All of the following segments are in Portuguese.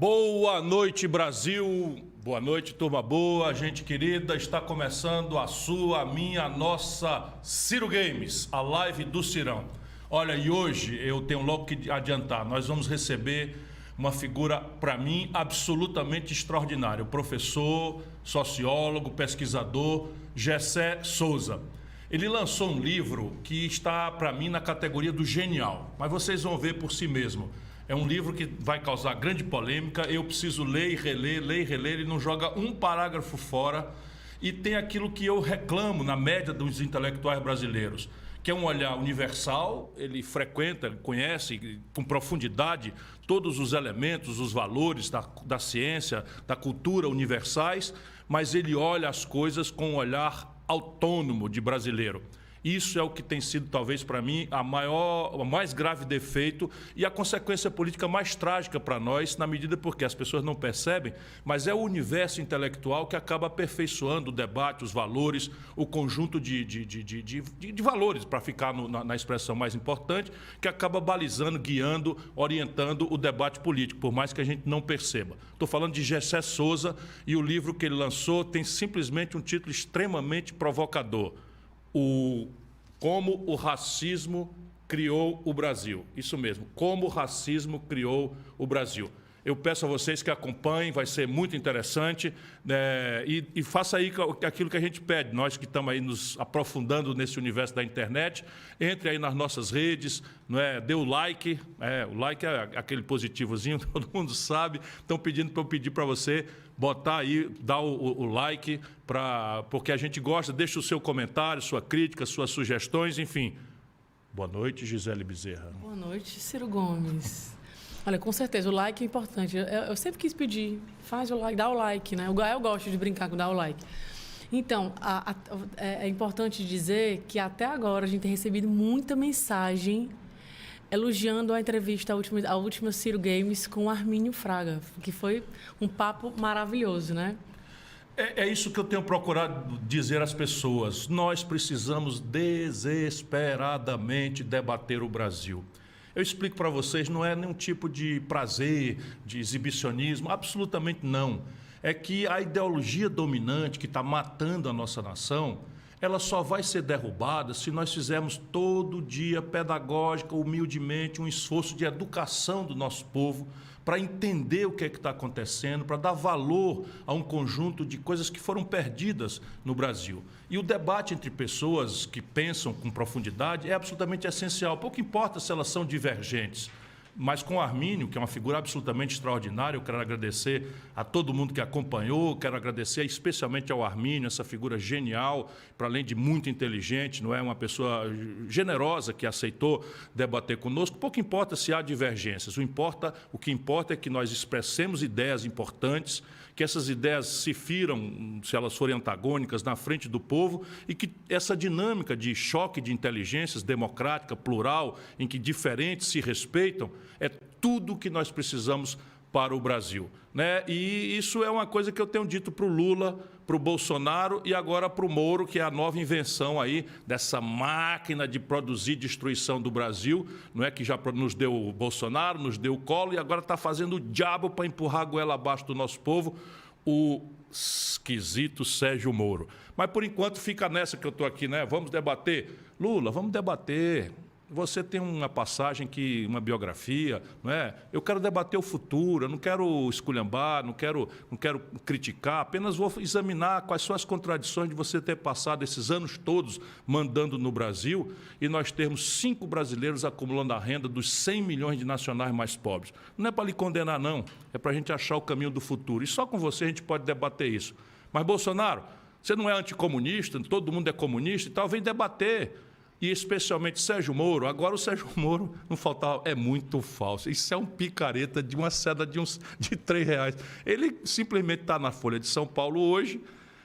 Boa noite, Brasil. Boa noite, turma boa, gente querida. Está começando a sua, a minha, a nossa Ciro Games, a live do Cirão. Olha, e hoje eu tenho logo que adiantar, nós vamos receber uma figura, para mim, absolutamente extraordinária. O professor, sociólogo, pesquisador, Gessé Souza. Ele lançou um livro que está, para mim, na categoria do genial, mas vocês vão ver por si mesmo. É um livro que vai causar grande polêmica, eu preciso ler e reler, ele não joga um parágrafo fora, e tem aquilo que eu reclamo na média dos intelectuais brasileiros, que é um olhar universal. Ele frequenta, conhece com profundidade todos os elementos, os valores da ciência, da cultura universais, mas ele olha as coisas com um olhar autônomo de brasileiro. Isso é o que tem sido, talvez, para mim, o mais grave defeito e a consequência política mais trágica para nós, na medida porque as pessoas não percebem, mas é o universo intelectual que acaba aperfeiçoando o debate, os valores, o conjunto de valores, para ficar na expressão mais importante, que acaba balizando, guiando, orientando o debate político, por mais que a gente não perceba. Estou falando de Gessé Souza, e o livro que ele lançou tem simplesmente um título extremamente provocador: Como o racismo criou o Brasil. Isso mesmo, como o racismo criou o Brasil. Eu peço a vocês que acompanhem, vai ser muito interessante, e faça aí aquilo que a gente pede, nós que estamos aí nos aprofundando nesse universo da internet. Entre aí nas nossas redes, dê o like, o like é aquele positivozinho, todo mundo sabe. Estão pedindo para eu pedir para você botar aí, dar o like, porque a gente gosta. Deixa o seu comentário, sua crítica, suas sugestões, enfim. Boa noite, Gisele Bezerra. Boa noite, Ciro Gomes. Olha, com certeza, o like é importante. Eu sempre quis pedir, faz o like, dá o like, né? Eu gosto de brincar com dar o like. Então, é importante dizer que até agora a gente tem recebido muita mensagem elogiando a entrevista, a última Ciro Games com o Armínio Fraga, que foi um papo maravilhoso, né? É isso que eu tenho procurado dizer às pessoas. Nós precisamos desesperadamente debater o Brasil. Eu explico para vocês, não é nenhum tipo de prazer, de exibicionismo, absolutamente não. É que a ideologia dominante que está matando a nossa nação, ela só vai ser derrubada se nós fizermos todo dia, pedagógica, humildemente, um esforço de educação do nosso povo para entender o que é que está acontecendo, para dar valor a um conjunto de coisas que foram perdidas no Brasil. E o debate entre pessoas que pensam com profundidade é absolutamente essencial. Pouco importa se elas são divergentes. Mas com o Armínio, que é uma figura absolutamente extraordinária, eu quero agradecer a todo mundo que acompanhou, quero agradecer especialmente ao Armínio, essa figura genial, para além de muito inteligente, não é, uma pessoa generosa que aceitou debater conosco. Pouco importa se há divergências, o que importa é que nós expressemos ideias importantes, que essas ideias se firam, se elas forem antagônicas, na frente do povo, e que essa dinâmica de choque de inteligências democrática, plural, em que diferentes se respeitam, é tudo o que nós precisamos para o Brasil, né? E isso é uma coisa que eu tenho dito para o Lula, para o Bolsonaro e agora para o Moro, que é a nova invenção aí dessa máquina de produzir destruição do Brasil, não é, que já nos deu o Bolsonaro, nos deu o Collor, e agora está fazendo o diabo para empurrar a goela abaixo do nosso povo, o esquisito Sérgio Moro. Mas, por enquanto, fica nessa que eu estou aqui, né? Vamos debater. Lula, vamos debater. Você tem uma passagem, uma biografia, não é? Eu quero debater o futuro, eu não quero esculhambar, não quero criticar, apenas vou examinar quais são as contradições de você ter passado esses anos todos mandando no Brasil e nós termos 5 brasileiros acumulando a renda dos 100 milhões de nacionais mais pobres. Não é para lhe condenar, não, é para a gente achar o caminho do futuro. E só com você a gente pode debater isso. Mas, Bolsonaro, você não é anticomunista, todo mundo é comunista e tal, vem debater. E especialmente Sérgio Moro. Agora o Sérgio Moro, não faltava, é muito falso. Isso é um picareta de uma seda de R$3. Ele simplesmente está na Folha de São Paulo hoje,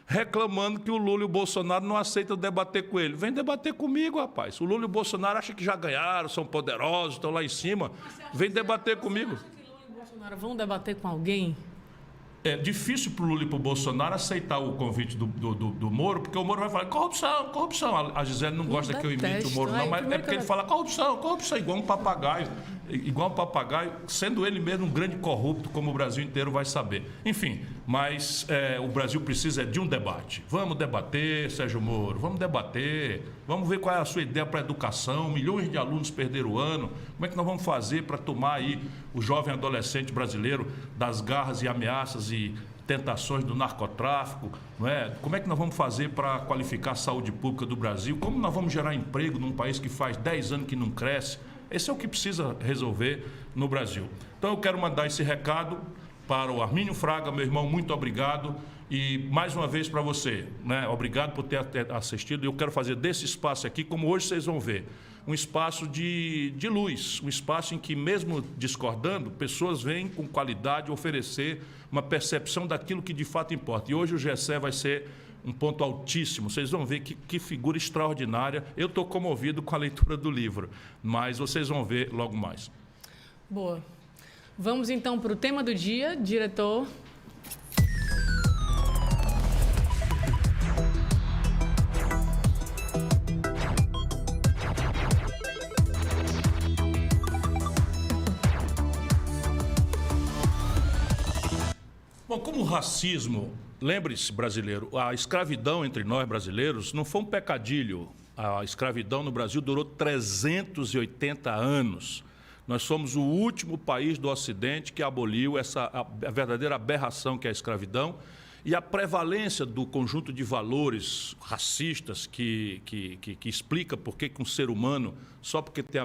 reclamando que o Lula e o Bolsonaro não aceitam debater com ele. Vem debater comigo, rapaz. O Lula e o Bolsonaro acham que já ganharam, são poderosos, estão lá em cima. Vem debater comigo. Você acha que Lula e Bolsonaro vão debater com alguém? É difícil para o Lula e para o Bolsonaro aceitar o convite do Moro, porque o Moro vai falar corrupção, corrupção. A Gisele não gosta que eu imite o Moro, não, mas é porque ele fala corrupção, corrupção, igual um papagaio. igual um papagaio, sendo ele mesmo um grande corrupto, como o Brasil inteiro vai saber. Enfim, mas o Brasil precisa de um debate. Vamos debater, Sérgio Moro, vamos debater, vamos ver qual é a sua ideia para a educação. Milhões de alunos perderam o ano. Como é que nós vamos fazer para tomar aí o jovem adolescente brasileiro das garras e ameaças e tentações do narcotráfico, não é? Como é que nós vamos fazer para qualificar a saúde pública do Brasil? Como nós vamos gerar emprego num país que faz 10 anos que não cresce? Esse é o que precisa resolver no Brasil. Então eu quero mandar esse recado para o Armínio Fraga, meu irmão, muito obrigado. E mais uma vez para você, né? Obrigado por ter assistido. Eu quero fazer desse espaço aqui, como hoje vocês vão ver, um espaço de luz, um espaço em que, mesmo discordando, pessoas vêm com qualidade oferecer uma percepção daquilo que de fato importa. E hoje o Gessé vai ser um ponto altíssimo. Vocês vão ver que figura extraordinária. Eu estou comovido com a leitura do livro, mas vocês vão ver logo mais. Boa. Vamos então para o tema do dia, diretor. Bom, como o racismo, lembre-se, brasileiro, a escravidão entre nós brasileiros não foi um pecadilho. A escravidão no Brasil durou 380 anos. Nós somos o último país do Ocidente que aboliu a verdadeira aberração que é a escravidão e a prevalência do conjunto de valores racistas que explica por que um ser humano, só porque tem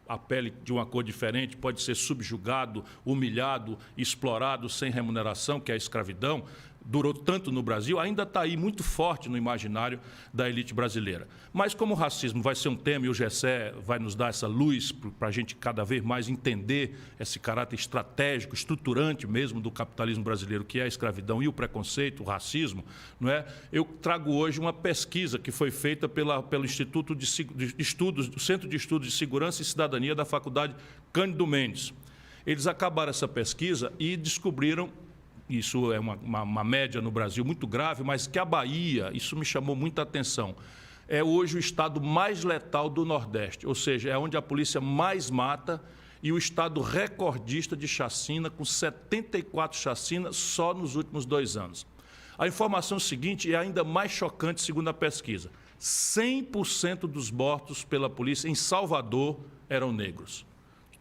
a pele de uma cor diferente, pode ser subjugado, humilhado, explorado sem remuneração, que é a escravidão, durou tanto no Brasil, ainda está aí muito forte no imaginário da elite brasileira. Mas como o racismo vai ser um tema e o Gessé vai nos dar essa luz para a gente cada vez mais entender esse caráter estratégico, estruturante mesmo do capitalismo brasileiro, que é a escravidão e o preconceito, o racismo, não é? Eu trago hoje uma pesquisa que foi feita pelo Instituto de Estudos, do Centro de Estudos de Segurança e Cidadania da Faculdade Cândido Mendes. Eles acabaram essa pesquisa e descobriram, isso é uma média no Brasil muito grave, mas que a Bahia, isso me chamou muita atenção, é hoje o estado mais letal do Nordeste, ou seja, é onde a polícia mais mata e o estado recordista de chacina, com 74 chacinas só nos últimos 2 anos. A informação seguinte é ainda mais chocante, segundo a pesquisa. 100% dos mortos pela polícia em Salvador eram negros.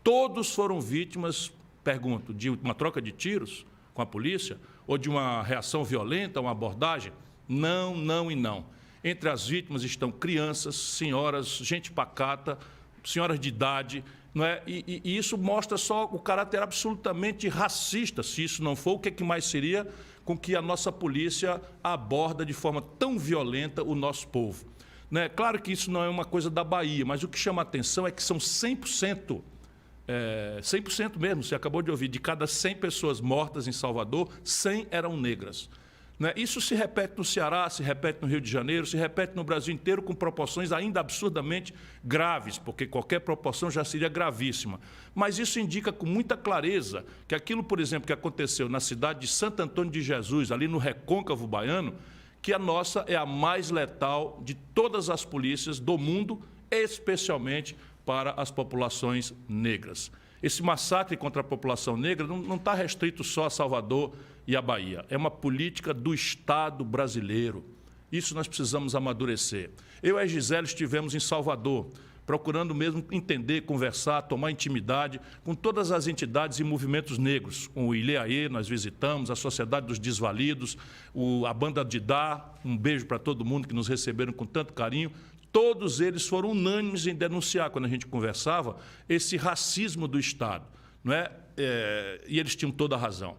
Todos foram vítimas, pergunto, de uma troca de tiros com a polícia, ou de uma reação violenta, uma abordagem? Não, não e não. Entre as vítimas estão crianças, senhoras, gente pacata, senhoras de idade, não é? E isso mostra só o caráter absolutamente racista. Se isso não for, o que é que mais seria com que a nossa polícia aborda de forma tão violenta o nosso povo? Né? Claro que isso não é uma coisa da Bahia, mas o que chama a atenção é que são 100%, 100% mesmo, você acabou de ouvir, de cada 100 pessoas mortas em Salvador, 100 eram negras. Né? Isso se repete no Ceará, se repete no Rio de Janeiro, se repete no Brasil inteiro com proporções ainda absurdamente graves, porque qualquer proporção já seria gravíssima. Mas isso indica com muita clareza que aquilo, por exemplo, que aconteceu na cidade de Santo Antônio de Jesus, ali no Recôncavo Baiano, que a nossa é a mais letal de todas as polícias do mundo, especialmente para as populações negras. Esse massacre contra a população negra não está restrito só a Salvador e a Bahia. É uma política do Estado brasileiro. Isso nós precisamos amadurecer. Eu e a Gisele estivemos em Salvador, procurando mesmo entender, conversar, tomar intimidade com todas as entidades e movimentos negros. Com o ILEAE, nós visitamos, a Sociedade dos Desvalidos, a Banda de Dá, um beijo para todo mundo que nos receberam com tanto carinho. Todos eles foram unânimes em denunciar, quando a gente conversava, esse racismo do Estado, não é? E eles tinham toda a razão.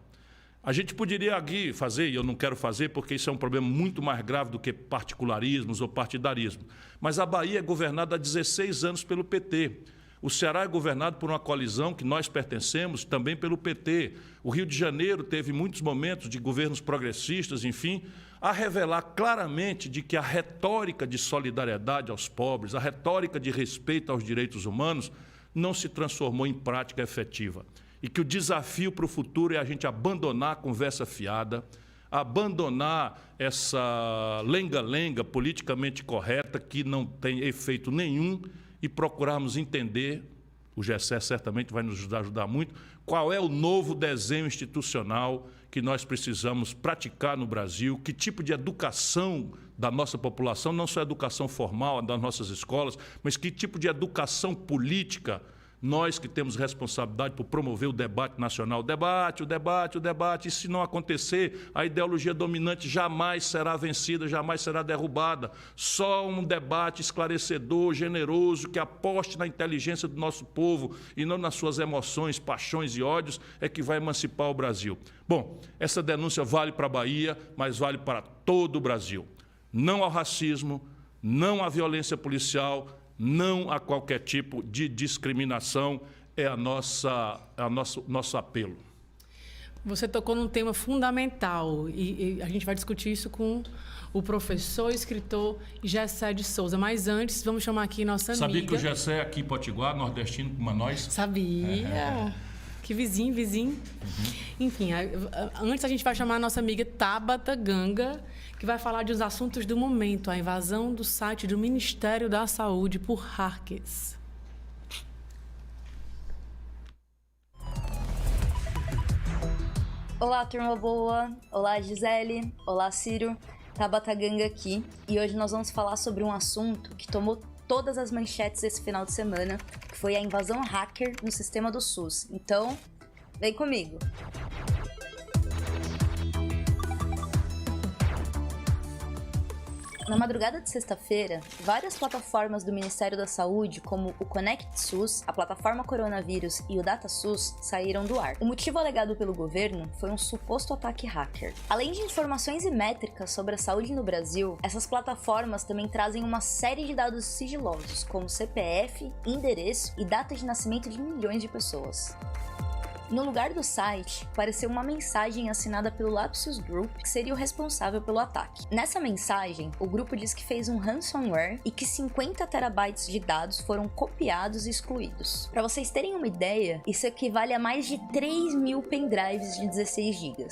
A gente poderia aqui fazer, e eu não quero fazer, porque isso é um problema muito mais grave do que particularismos ou partidarismo, mas a Bahia é governada há 16 anos pelo PT. O Ceará é governado por uma coalizão que nós pertencemos, também pelo PT. O Rio de Janeiro teve muitos momentos de governos progressistas, enfim, a revelar claramente de que a retórica de solidariedade aos pobres, a retórica de respeito aos direitos humanos, não se transformou em prática efetiva. E que o desafio para o futuro é a gente abandonar a conversa fiada, abandonar essa lenga-lenga politicamente correta que não tem efeito nenhum e procurarmos entender o GECE certamente vai nos ajudar muito, qual é o novo desenho institucional que nós precisamos praticar no Brasil, que tipo de educação da nossa população, não só educação formal das nossas escolas, mas que tipo de educação política nós que temos responsabilidade por promover o debate nacional. O debate, e se não acontecer, a ideologia dominante jamais será vencida, jamais será derrubada. Só um debate esclarecedor, generoso, que aposte na inteligência do nosso povo e não nas suas emoções, paixões e ódios, é que vai emancipar o Brasil. Bom, essa denúncia vale para a Bahia, mas vale para todo o Brasil. Não ao racismo, não à violência policial, não a qualquer tipo de discriminação, é nosso apelo. Você tocou num tema fundamental e a gente vai discutir isso com o professor e escritor Gessé de Souza. Mas antes, vamos chamar aqui nossa amiga... Sabia que o Gessé é aqui em Potiguar, nordestino como a nós? Sabia. Que vizinho. Enfim, antes a gente vai chamar a nossa amiga Tabata Ganga, que vai falar de os assuntos do momento, a invasão do site do Ministério da Saúde por hackers. Olá, turma boa. Olá, Gisele. Olá, Ciro. Tabata Ganga aqui. E hoje nós vamos falar sobre um assunto que tomou todas as manchetes esse final de semana, que foi a invasão hacker no sistema do SUS. Então, vem comigo. Na madrugada de sexta-feira, várias plataformas do Ministério da Saúde, como o Conect SUS, a plataforma Coronavírus e o DataSUS, saíram do ar. O motivo alegado pelo governo foi um suposto ataque hacker. Além de informações e métricas sobre a saúde no Brasil, essas plataformas também trazem uma série de dados sigilosos, como CPF, endereço e data de nascimento de milhões de pessoas. No lugar do site, apareceu uma mensagem assinada pelo Lapsus Group, que seria o responsável pelo ataque. Nessa mensagem, o grupo diz que fez um ransomware e que 50 terabytes de dados foram copiados e excluídos. Para vocês terem uma ideia, isso equivale a mais de 3.000 pendrives de 16 GB.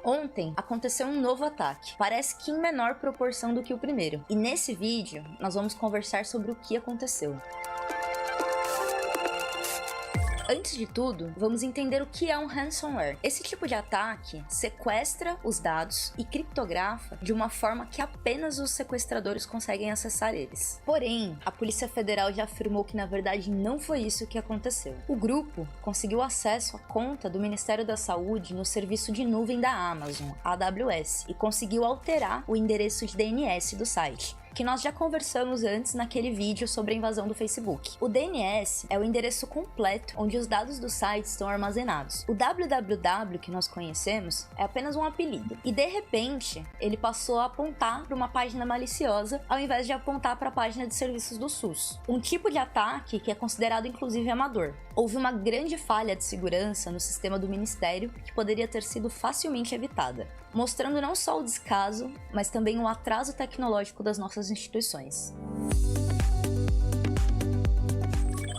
Ontem aconteceu um novo ataque, parece que em menor proporção do que o primeiro. E nesse vídeo, nós vamos conversar sobre o que aconteceu. Antes de tudo, vamos entender o que é um ransomware. Esse tipo de ataque sequestra os dados e criptografa de uma forma que apenas os sequestradores conseguem acessar eles. Porém, a Polícia Federal já afirmou que na verdade não foi isso que aconteceu. O grupo conseguiu acesso à conta do Ministério da Saúde no serviço de nuvem da Amazon, AWS, e conseguiu alterar o endereço de DNS do site, que nós já conversamos antes naquele vídeo sobre a invasão do Facebook. O DNS é o endereço completo onde os dados do site estão armazenados. O www que nós conhecemos é apenas um apelido. E de repente, ele passou a apontar para uma página maliciosa ao invés de apontar para a página de serviços do SUS. Um tipo de ataque que é considerado inclusive amador. Houve uma grande falha de segurança no sistema do Ministério que poderia ter sido facilmente evitada, mostrando não só o descaso, mas também o atraso tecnológico das nossas instituições.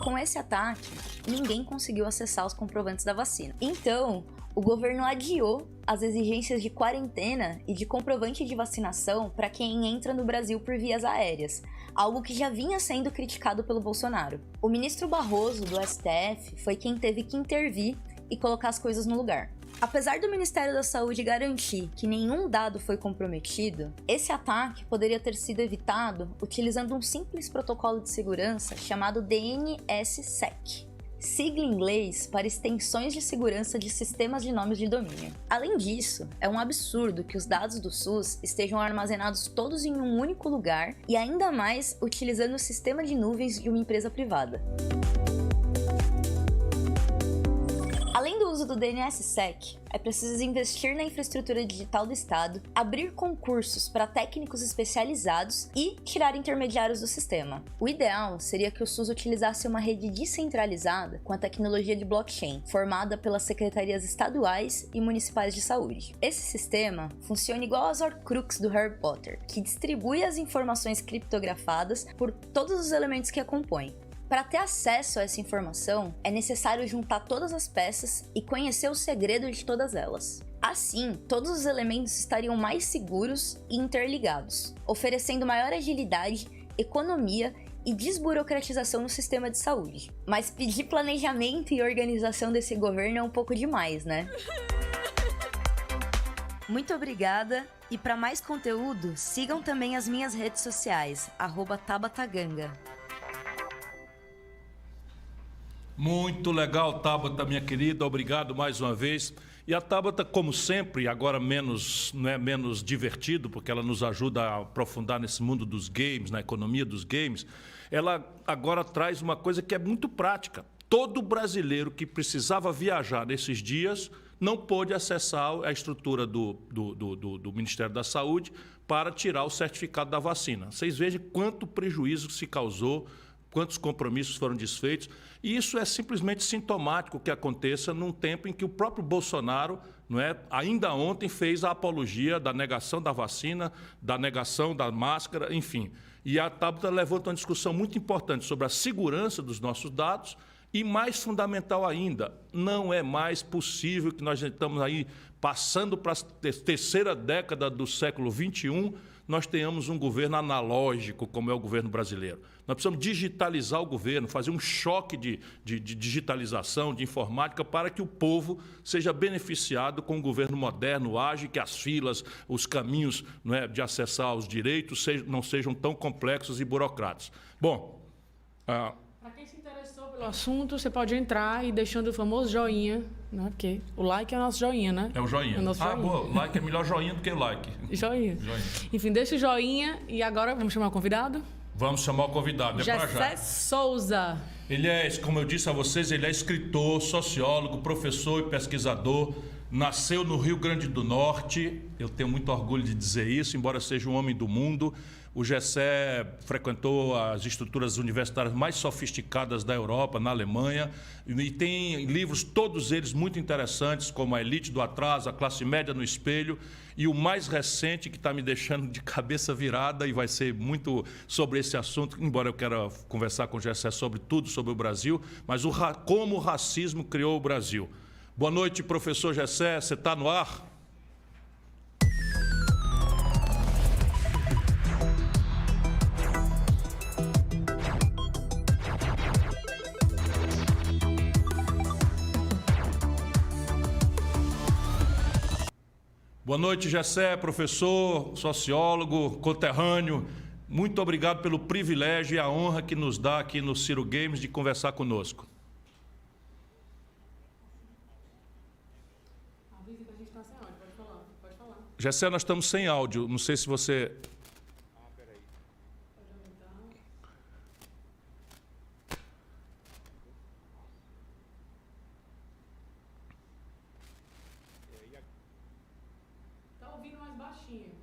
Com esse ataque, ninguém conseguiu acessar os comprovantes da vacina. Então, o governo adiou as exigências de quarentena e de comprovante de vacinação para quem entra no Brasil por vias aéreas, algo que já vinha sendo criticado pelo Bolsonaro. O ministro Barroso, do STF, foi quem teve que intervir e colocar as coisas no lugar. Apesar do Ministério da Saúde garantir que nenhum dado foi comprometido, esse ataque poderia ter sido evitado utilizando um simples protocolo de segurança chamado DNSSEC, sigla em inglês para extensões de segurança de sistemas de nomes de domínio. Além disso, é um absurdo que os dados do SUS estejam armazenados todos em um único lugar e ainda mais utilizando o sistema de nuvens de uma empresa privada. Além do uso do DNSSEC, é preciso investir na infraestrutura digital do Estado, abrir concursos para técnicos especializados e tirar intermediários do sistema. O ideal seria que o SUS utilizasse uma rede descentralizada com a tecnologia de blockchain, formada pelas secretarias estaduais e municipais de saúde. Esse sistema funciona igual às Horcruxes do Harry Potter, que distribui as informações criptografadas por todos os elementos que a compõem. Para ter acesso a essa informação, é necessário juntar todas as peças e conhecer o segredo de todas elas. Assim, todos os elementos estariam mais seguros e interligados, oferecendo maior agilidade, economia e desburocratização no sistema de saúde. Mas pedir planejamento e organização desse governo é um pouco demais, né? Muito obrigada, e para mais conteúdo, sigam também as minhas redes sociais, @tabataganga. Muito legal, Tabata, minha querida, obrigado mais uma vez. E a Tabata, como sempre, agora menos divertido, porque ela nos ajuda a aprofundar nesse mundo dos games, na economia dos games, ela agora traz uma coisa que é muito prática. Todo brasileiro que precisava viajar nesses dias não pôde acessar a estrutura do Ministério da Saúde para tirar o certificado da vacina. Vocês vejam quanto prejuízo se causou, quantos compromissos foram desfeitos. E isso é simplesmente sintomático que aconteça num tempo em que o próprio Bolsonaro, ainda ontem, fez a apologia da negação da vacina, da negação da máscara, enfim. E a Tabata levanta uma discussão muito importante sobre a segurança dos nossos dados e, mais fundamental ainda, não é mais possível que nós estamos aí passando para a terceira década do século XXI, nós tenhamos um governo analógico, como é o governo brasileiro. Nós precisamos digitalizar o governo, fazer um choque de digitalização, de informática, para que o povo seja beneficiado com um governo moderno, ágil, que as filas, os caminhos de acessar os direitos não sejam tão complexos e burocráticos. Bom... Para quem se interessou pelo assunto, você pode entrar e deixando o famoso joinha, né? Porque o like é o nosso joinha, né? É o joinha. É o nosso joinha. Boa, like é melhor joinha do que like. Joinha. Enfim, deixa o joinha e agora vamos chamar o convidado? Vamos chamar o convidado, é para já. Jessé Souza. Ele é, como eu disse a vocês, ele é escritor, sociólogo, professor e pesquisador. Nasceu no Rio Grande do Norte, eu tenho muito orgulho de dizer isso, embora seja um homem do mundo. O Jessé frequentou as estruturas universitárias mais sofisticadas da Europa, na Alemanha, e tem livros, todos eles muito interessantes, como A Elite do Atraso, A Classe Média no Espelho, e o mais recente, que está me deixando de cabeça virada, e vai ser muito sobre esse assunto, embora eu queira conversar com o Jessé sobre tudo sobre o Brasil, mas como o racismo criou o Brasil. Boa noite, professor Jessé, você está no ar? Boa noite, Jessé, professor, sociólogo, conterrâneo. Muito obrigado pelo privilégio e a honra que nos dá aqui no Ciro Games de conversar conosco. Avisa que a gente está sem áudio, pode falar. Jessé, nós estamos sem áudio, não sei se você... Peraí. Pode aumentar. Tá ouvindo mais baixinho.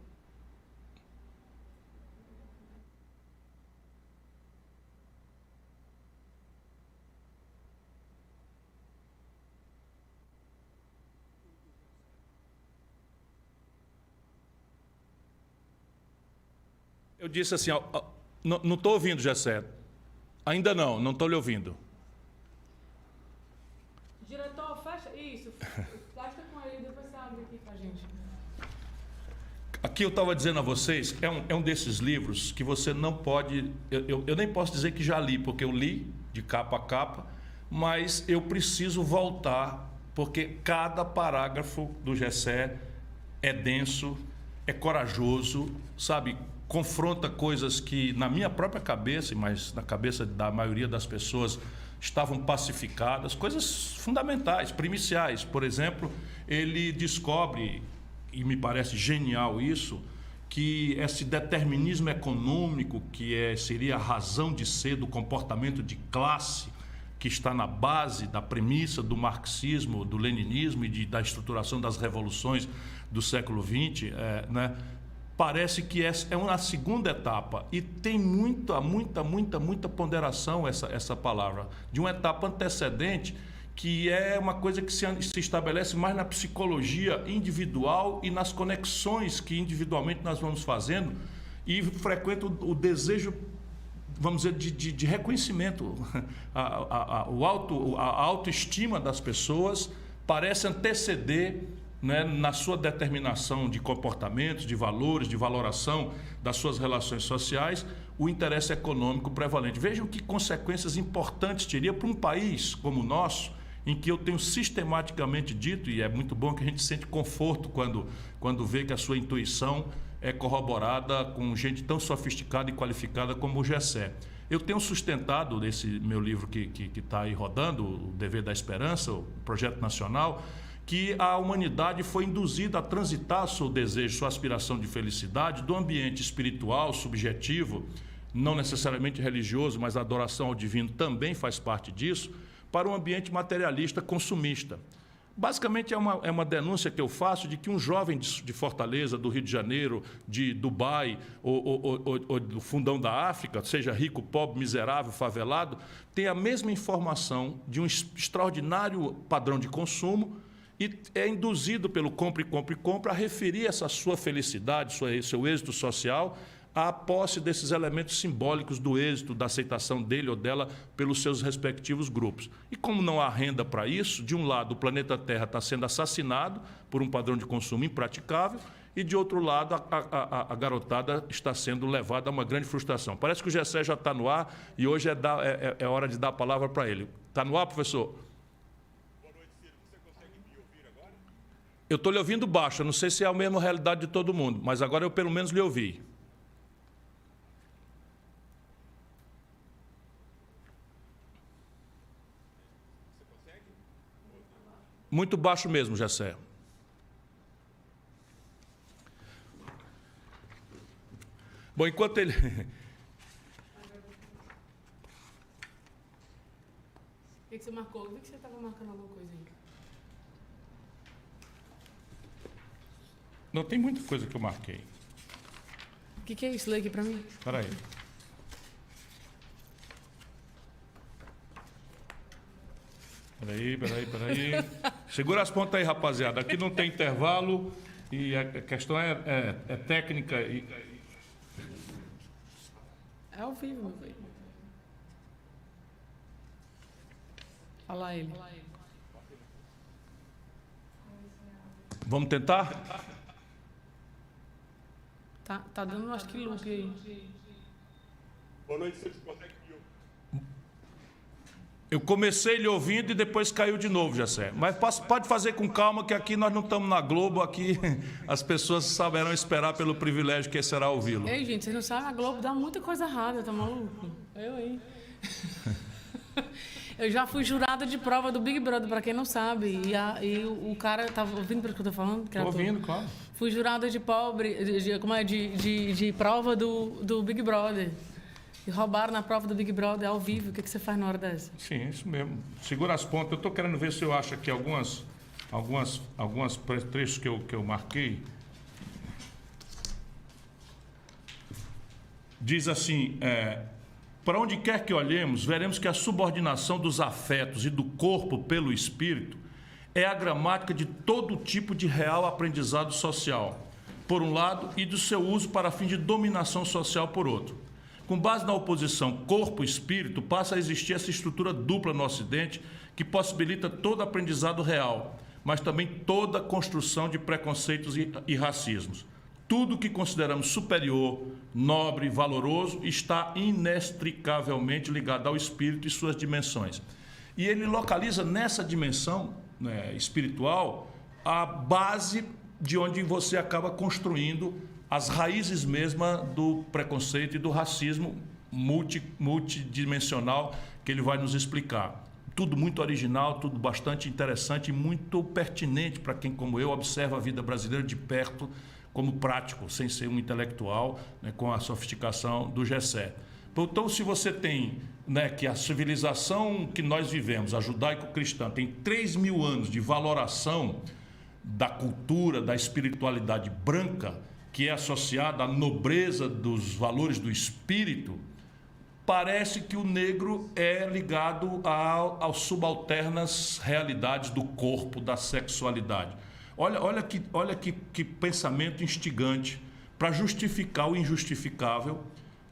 Eu disse assim, não estou ouvindo, Jessé. Ainda não estou lhe ouvindo. Diretor, fecha isso. Fecha com ele, depois você abre aqui pra gente. Aqui eu estava dizendo a vocês, é um desses livros que você não pode... Eu nem posso dizer que já li, porque eu li de capa a capa, mas eu preciso voltar, porque cada parágrafo do Jessé é denso, é corajoso, sabe? Confronta coisas que na minha própria cabeça, mas na cabeça da maioria das pessoas, estavam pacificadas, coisas fundamentais, primiciais. Por exemplo, ele descobre, e me parece genial isso, que esse determinismo econômico, que seria a razão de ser do comportamento de classe, que está na base da premissa do marxismo, do leninismo e da estruturação das revoluções do século XX, parece que é uma segunda etapa, e tem muita ponderação essa palavra, de uma etapa antecedente, que é uma coisa que se estabelece mais na psicologia individual e nas conexões que individualmente nós vamos fazendo, e frequenta o desejo, vamos dizer, de reconhecimento. A autoestima das pessoas parece anteceder né, na sua determinação de comportamentos, de valores, de valoração das suas relações sociais, o interesse econômico prevalente. Vejam que consequências importantes teria para um país como o nosso, em que eu tenho sistematicamente dito, e é muito bom que a gente sente conforto quando vê que a sua intuição é corroborada com gente tão sofisticada e qualificada como o Gessé. Eu tenho sustentado nesse meu livro que está aí rodando, O Dever da Esperança, o Projeto Nacional, que a humanidade foi induzida a transitar seu desejo, sua aspiração de felicidade do ambiente espiritual, subjetivo, não necessariamente religioso, mas a adoração ao divino também faz parte disso, para um ambiente materialista consumista. Basicamente é uma denúncia que eu faço de que um jovem de Fortaleza, do Rio de Janeiro, de Dubai ou do fundão da África, seja rico, pobre, miserável, favelado, tem a mesma informação de um extraordinário padrão de consumo e é induzido pelo compra, compra e compra a referir essa sua felicidade, seu êxito social, à posse desses elementos simbólicos do êxito, da aceitação dele ou dela pelos seus respectivos grupos. E como não há renda para isso, de um lado o planeta Terra está sendo assassinado por um padrão de consumo impraticável e de outro lado a garotada está sendo levada a uma grande frustração. Parece que o Gessé já está no ar e hoje é hora de dar a palavra para ele. Está no ar, professor? Boa noite, Ciro. Você consegue me ouvir agora? Eu estou lhe ouvindo baixo, eu não sei se é a mesma realidade de todo mundo, mas agora eu pelo menos lhe ouvi. Muito baixo mesmo, Gessé. Bom, enquanto ele... O que você marcou? Eu vi que você estava marcando alguma coisa aí. Não, tem muita coisa que eu marquei. O que é isso? Lê aqui para mim. Espera aí. Peraí. Segura as pontas aí, rapaziada. Aqui não tem intervalo e a questão é técnica. É ao vivo, meu filho. Fala ele. Vamos tentar? Tá dando, acho que loop aí. Boa noite, Ciro. Você consegue me ouvir? Eu comecei lhe ouvindo e depois caiu de novo, Gessé. Mas pode fazer com calma, que aqui nós não estamos na Globo, aqui as pessoas saberão esperar pelo privilégio que será ouvi-lo. Ei, gente, vocês não sabem, a Globo dá muita coisa errada, tá maluco? Eu aí. Eu já fui jurada de prova do Big Brother, para quem não sabe. E o cara, estava ouvindo o que eu estou falando? Estou ouvindo, claro. Fui jurada de prova do Big Brother. E roubaram na prova do Big Brother ao vivo. O que você faz na hora dessa? Sim, isso mesmo. Segura as pontas. Eu estou querendo ver se eu acho aqui alguns trechos que eu marquei. Diz assim, para onde quer que olhemos, veremos que a subordinação dos afetos e do corpo pelo espírito é a gramática de todo tipo de real aprendizado social, por um lado, e do seu uso para fim de dominação social, por outro. Com base na oposição corpo-espírito, passa a existir essa estrutura dupla no Ocidente que possibilita todo aprendizado real, mas também toda construção de preconceitos e racismos. Tudo que consideramos superior, nobre, valoroso, está inextricavelmente ligado ao espírito e suas dimensões. E ele localiza nessa dimensão, né, espiritual a base de onde você acaba construindo as raízes mesmas do preconceito e do racismo multidimensional que ele vai nos explicar. Tudo muito original, tudo bastante interessante e muito pertinente para quem, como eu, observa a vida brasileira de perto, como prático, sem ser um intelectual, né, com a sofisticação do Gessé. Então, se você tem, né, que a civilização que nós vivemos, a judaico-cristã, tem 3.000 anos de valoração da cultura, da espiritualidade branca, que é associada à nobreza dos valores do espírito, parece que o negro é ligado às subalternas realidades do corpo, da sexualidade. Olha que pensamento instigante para justificar o injustificável,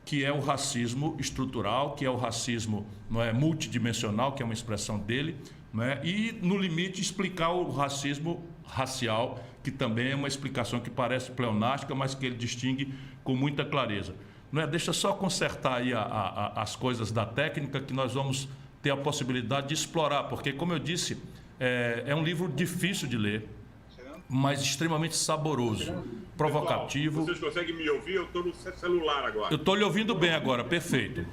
que é o racismo estrutural, que é o racismo, não é, multidimensional, que é uma expressão dele, não é? E, no limite, explicar o racismo racial, que também é uma explicação que parece pleonástica, mas que ele distingue com muita clareza. Não é? Deixa só consertar aí as coisas da técnica que nós vamos ter a possibilidade de explorar, porque, como eu disse, é um livro difícil de ler, mas extremamente saboroso, provocativo. Pessoal, vocês conseguem me ouvir? Eu estou no celular agora. Eu estou lhe ouvindo bem agora, perfeito.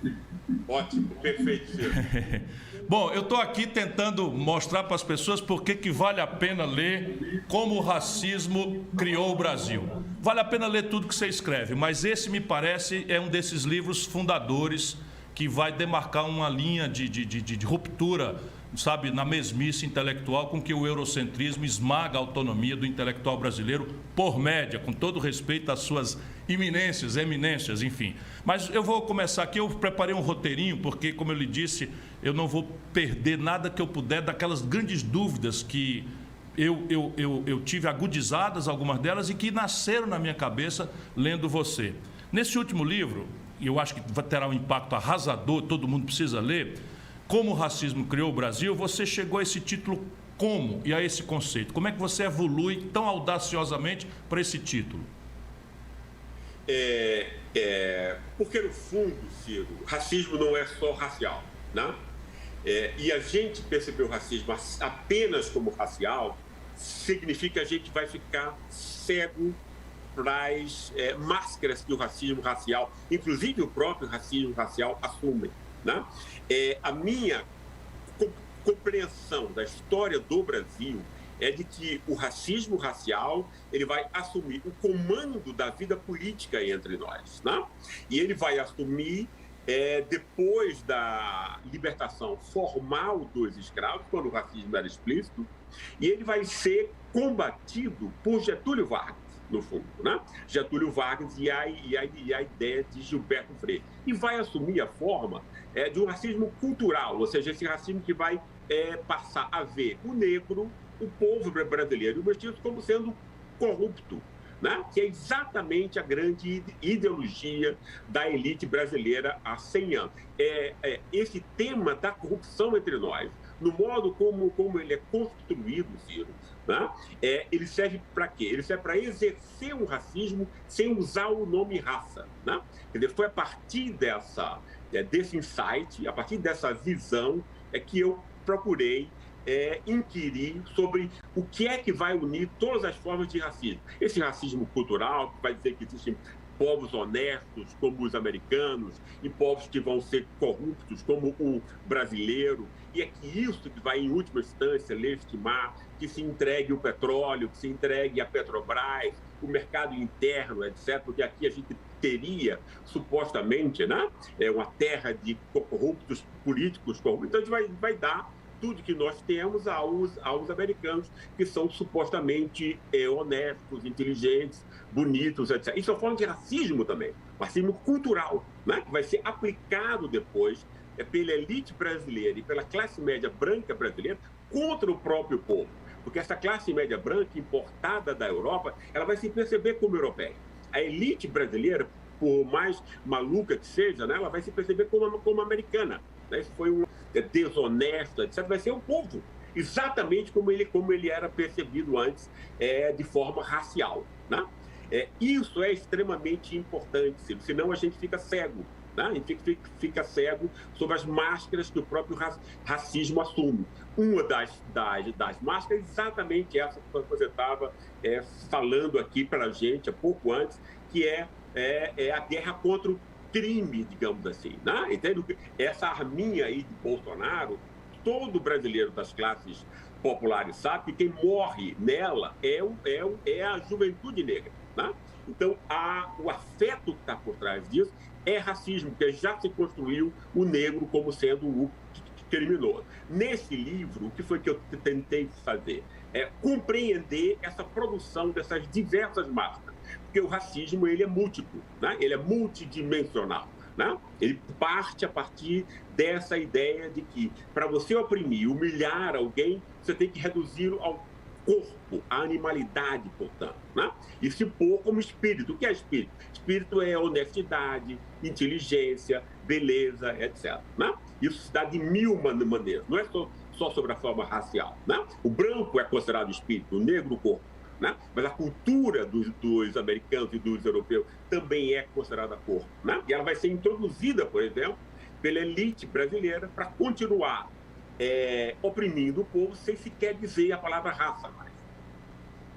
Ótimo, perfeito, Ciro. Bom, eu estou aqui tentando mostrar para as pessoas por que vale a pena ler Como o Racismo Criou o Brasil. Vale a pena ler tudo que você escreve, mas esse, me parece, é um desses livros fundadores que vai demarcar uma linha de ruptura, sabe, na mesmice intelectual com que o eurocentrismo esmaga a autonomia do intelectual brasileiro por média, com todo respeito às suas eminências, enfim. Mas eu vou começar aqui, eu preparei um roteirinho, porque, como eu lhe disse, eu não vou perder nada que eu puder daquelas grandes dúvidas que eu tive agudizadas, algumas delas, e que nasceram na minha cabeça lendo você. Nesse último livro, e eu acho que terá um impacto arrasador, todo mundo precisa ler, Como o Racismo Criou o Brasil, você chegou a esse título como e a esse conceito? Como é que você evolui tão audaciosamente para esse título? Porque, no fundo, Ciro, racismo não é só racial, né? E a gente perceber o racismo apenas como racial significa que a gente vai ficar cego para as máscaras que o racismo racial, inclusive o próprio racismo racial, assume, né? A minha compreensão da história do Brasil é de que o racismo racial ele vai assumir o comando da vida política entre nós, né? E ele vai assumir depois da libertação formal dos escravos, quando o racismo era explícito, e ele vai ser combatido por Getúlio Vargas, no fundo, né? Getúlio Vargas e a ideia de Gilberto Freire. E vai assumir a forma de um racismo cultural, ou seja, esse racismo que vai passar a ver o negro, o povo brasileiro e o mestiço como sendo corrupto, né? Que é exatamente a grande ideologia da elite brasileira há 100 anos. Esse tema da corrupção entre nós, no modo como ele é construído, Ciro, né? Ele serve para quê? Ele serve para exercer um racismo sem usar o nome raça, né? Quer dizer, foi a partir desse insight, a partir dessa visão, que eu procurei inquirir sobre o que é que vai unir todas as formas de racismo. Esse racismo cultural, que vai dizer que existem povos honestos, como os americanos, e povos que vão ser corruptos, como o brasileiro, e é que isso que vai, em última instância, legitimar que se entregue o petróleo, que se entregue a Petrobras, o mercado interno, etc., porque aqui a gente teria, supostamente, né, uma terra de corruptos políticos corruptos. Então, a gente vai dar tudo que nós temos aos americanos, que são supostamente honestos, inteligentes, bonitos, etc. Isso é uma forma de racismo também, racismo cultural, né? Que vai ser aplicado depois pela elite brasileira e pela classe média branca brasileira contra o próprio povo. Porque essa classe média branca importada da Europa, ela vai se perceber como europeia. A elite brasileira, por mais maluca que seja, né, ela vai se perceber como americana. Né? Isso foi desonesto, etc. Vai ser o povo, exatamente como ele era percebido antes, de forma racial, né? Isso é extremamente importante, senão a gente fica cego, né? A gente fica cego sobre as máscaras que o próprio racismo assume. Uma das máscaras é exatamente essa que você estava falando aqui para a gente há pouco antes, que é a guerra contra o crime, digamos assim, né? Entende? Essa arminha aí de Bolsonaro, todo brasileiro das classes populares sabe que quem morre nela é a juventude negra, né? Então, o afeto que está por trás disso é racismo, porque já se construiu o negro como sendo o criminoso. Nesse livro, o que foi que eu tentei fazer? Compreender essa produção dessas diversas máscaras. Porque o racismo ele é múltiplo, né? Ele é multidimensional, né? Ele parte a partir dessa ideia de que, para você oprimir, humilhar alguém, você tem que reduzi-lo ao corpo, à animalidade, portanto, né? E se pôr como espírito. O que é espírito? Espírito é honestidade, inteligência, beleza, etc., né? Isso se dá de mil maneiras. Não é só sobre a forma racial, né? O branco é considerado espírito, o negro o corpo, né? Mas a cultura dos americanos e dos europeus também é considerada corpo, né? E ela vai ser introduzida, por exemplo, pela elite brasileira para continuar oprimindo o povo sem sequer dizer a palavra raça mais.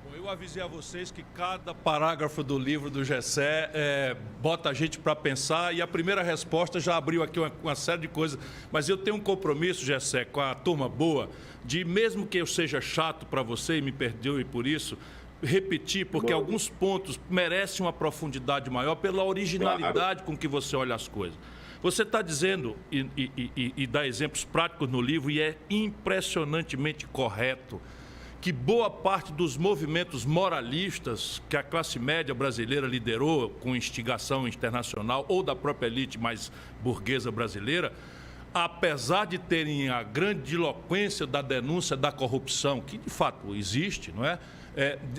Bom, eu avisei a vocês que cada parágrafo do livro do Gessé bota a gente para pensar, e a primeira resposta já abriu aqui uma série de coisas, mas eu tenho um compromisso, Gessé, com a turma boa, de mesmo que eu seja chato para você, e me perdoe por isso, repetir, porque alguns pontos merecem uma profundidade maior pela originalidade com que você olha as coisas. Você está dizendo, e dá exemplos práticos no livro, e é impressionantemente correto, que boa parte dos movimentos moralistas que a classe média brasileira liderou com instigação internacional ou da própria elite mais burguesa brasileira, apesar de terem a grandiloquência da denúncia da corrupção, que de fato existe, não é?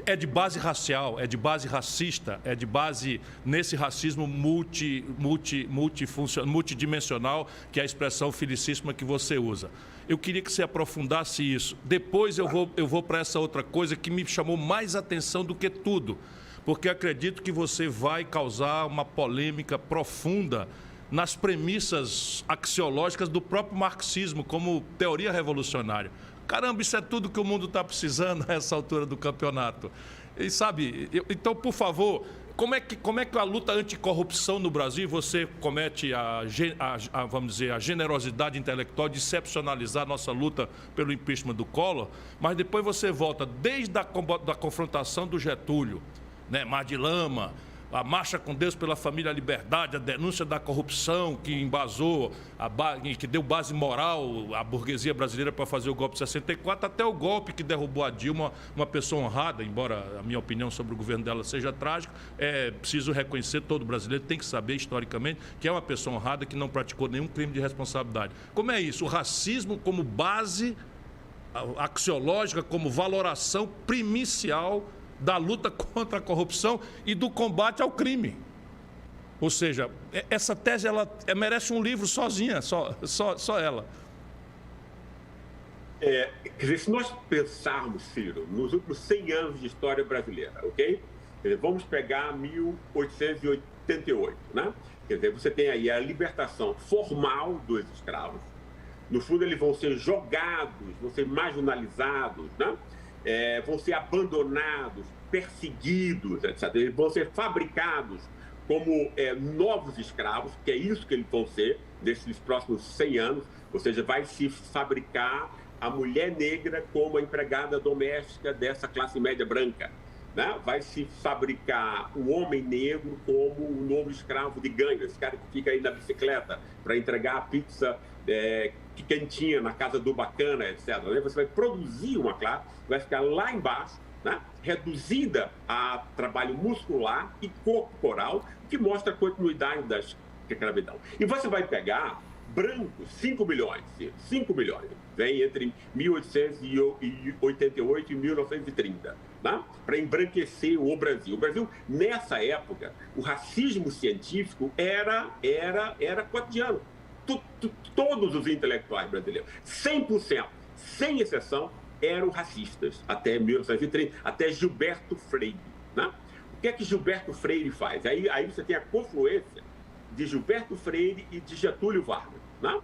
É de base racial, é de base racista, é de base nesse racismo multidimensional, que é a expressão felicíssima que você usa. Eu queria que você aprofundasse isso. Depois eu vou para essa outra coisa que me chamou mais atenção do que tudo, porque acredito que você vai causar uma polêmica profunda nas premissas axiológicas do próprio marxismo como teoria revolucionária. Caramba, isso é tudo que o mundo está precisando a essa altura do campeonato. E sabe, então, por favor, como é que a luta anticorrupção no Brasil, você comete vamos dizer, a generosidade intelectual de excepcionalizar a nossa luta pelo impeachment do Collor, mas depois você volta desde a confrontação do Getúlio, né, Mar de Lama, a Marcha com Deus pela Família e a Liberdade, a denúncia da corrupção que embasou, que deu base moral à burguesia brasileira para fazer o golpe de 64, até o golpe que derrubou a Dilma, uma pessoa honrada, embora a minha opinião sobre o governo dela seja trágica, preciso reconhecer, todo brasileiro tem que saber historicamente que é uma pessoa honrada que não praticou nenhum crime de responsabilidade. Como é isso? O racismo como base axiológica, como valoração primicial da luta contra a corrupção e do combate ao crime. Ou seja, essa tese ela merece um livro sozinha, só ela. Quer dizer, se nós pensarmos, Ciro, nos últimos 100 anos de história brasileira, ok? Quer dizer, vamos pegar 1888, né? Quer dizer, você tem aí a libertação formal dos escravos. No fundo, eles vão ser jogados, vão ser marginalizados, né? Vão ser abandonados, perseguidos, etc. Eles vão ser fabricados como novos escravos, que é isso que eles vão ser nesses próximos 100 anos, ou seja, vai se fabricar a mulher negra como a empregada doméstica dessa classe média branca, né? Vai se fabricar o homem negro como o novo escravo de ganho, esse cara que fica aí na bicicleta para entregar a pizza quentinha na casa do bacana, etc. Você vai produzir uma classe, vai ficar lá embaixo, né? Reduzida a trabalho muscular e corporal, que mostra a continuidade da escravidão. E você vai pegar brancos, 5 milhões, vem entre 1888 e 1930, né? Para embranquecer o Brasil. O Brasil, nessa época, o racismo científico era cotidiano. Todos os intelectuais brasileiros, 100%, sem exceção, eram racistas, até 1930, até Gilberto Freire, né? O que é que Gilberto Freire faz? Aí você tem a confluência de Gilberto Freire e de Getúlio Vargas, né?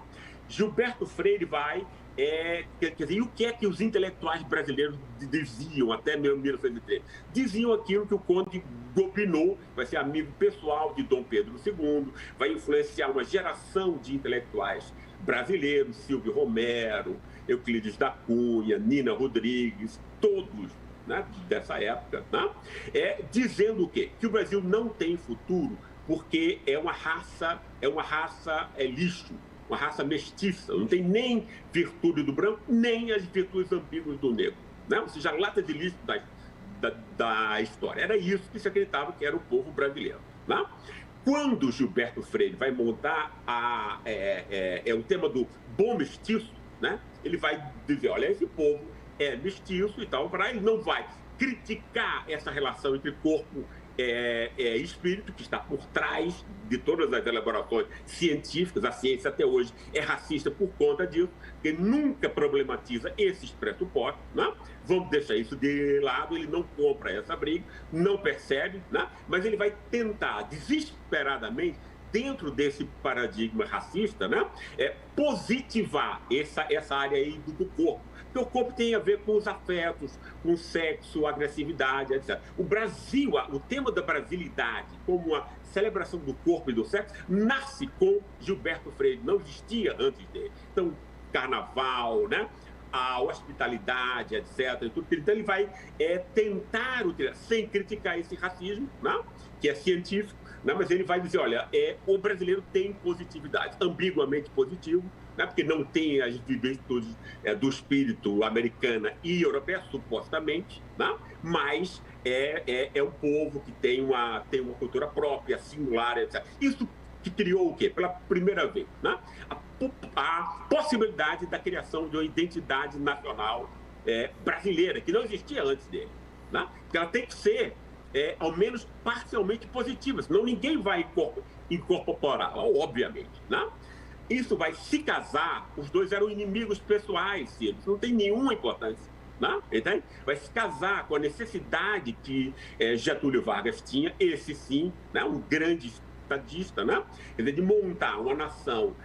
Gilberto Freire vai... quer dizer, e o que é que os intelectuais brasileiros diziam até 1930? Diziam aquilo que o Conde Gobineau vai ser amigo pessoal de Dom Pedro II, vai influenciar uma geração de intelectuais brasileiros, Silvio Romero, Euclides da Cunha, Nina Rodrigues, todos, né, dessa época, né? Dizendo o quê? Que o Brasil não tem futuro porque é uma raça lixo, uma raça mestiça, não tem nem virtude do branco, nem as virtudes ambíguas do negro, né? Ou seja, a lata de lixo da história. Era isso que se acreditava que era o povo brasileiro, né? Quando Gilberto Freire vai montar o tema do bom mestiço, né? Ele vai dizer, olha, esse povo é mestiço e tal, ele não vai criticar essa relação entre corpo espírito que está por trás de todas as elaborações científicas. A ciência até hoje é racista por conta disso, porque nunca problematiza esses pressupostos, né? Vamos deixar isso de lado, ele não compra essa briga, não percebe, né? Mas ele vai tentar desesperadamente, dentro desse paradigma racista, né, positivar essa área aí do corpo. Porque o corpo tem a ver com os afetos, com sexo, agressividade, etc. O Brasil, o tema da brasilidade, como a celebração do corpo e do sexo, nasce com Gilberto Freire, não existia antes dele. Então, carnaval, né? A hospitalidade, etc. Então, ele vai tentar, sem criticar esse racismo, né, que é científico, né, mas ele vai dizer, olha, o brasileiro tem positividade, ambiguamente positivo, né, porque não tem as virtudes do espírito americana e europeia, supostamente, né, mas é um povo que tem uma cultura própria, singular, etc. Isso que criou o quê? Pela primeira vez, né, a possibilidade da criação de uma identidade nacional brasileira, que não existia antes dele, né? Porque ela tem que ser, ao menos parcialmente positiva, senão ninguém vai incorporá-la, obviamente, né? Isso vai se casar, os dois eram inimigos pessoais, Ciro, não tem nenhuma importância, né? Entende? Vai se casar com a necessidade que Getúlio Vargas tinha, esse sim, né? Um grande estadista, né? Quer dizer, de montar uma nação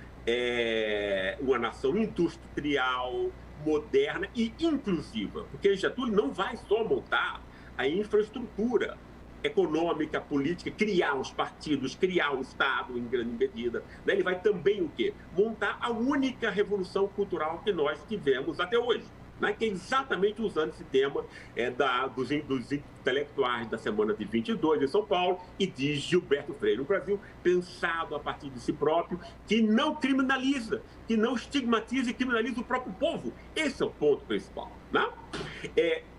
industrial, moderna e inclusiva, porque Getúlio não vai só montar a infraestrutura econômica, política, criar os partidos, criar o Estado em grande medida, né? Ele vai também o quê? Montar a única revolução cultural que nós tivemos até hoje, né? Que é exatamente usando esse tema dos intelectuais da Semana de 22 em São Paulo e de Gilberto Freire. O Brasil pensado a partir de si próprio, que não criminaliza, que não estigmatiza e criminaliza o próprio povo. Esse é o ponto principal, né?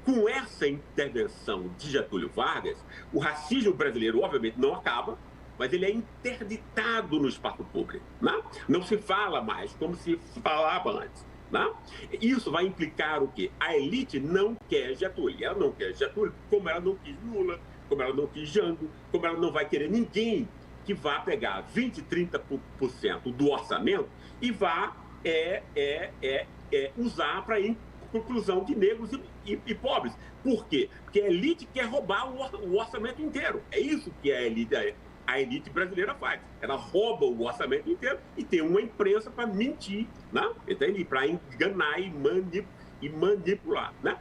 Com essa intervenção de Getúlio Vargas, o racismo brasileiro, obviamente, não acaba, mas ele é interditado no espaço público, né? Não se fala mais como se falava antes, né? Isso vai implicar o quê? A elite não quer Getúlio. Ela não quer Getúlio como ela não quis Lula, como ela não quis Jango, como ela não vai querer ninguém que vá pegar 20%, 30% do orçamento e vá usar para inclusão de negros e pobres. Por quê? Porque a elite quer roubar o orçamento inteiro. É isso que a elite brasileira faz. Ela rouba o orçamento inteiro e tem uma imprensa para mentir, né? Para enganar e manipular, né?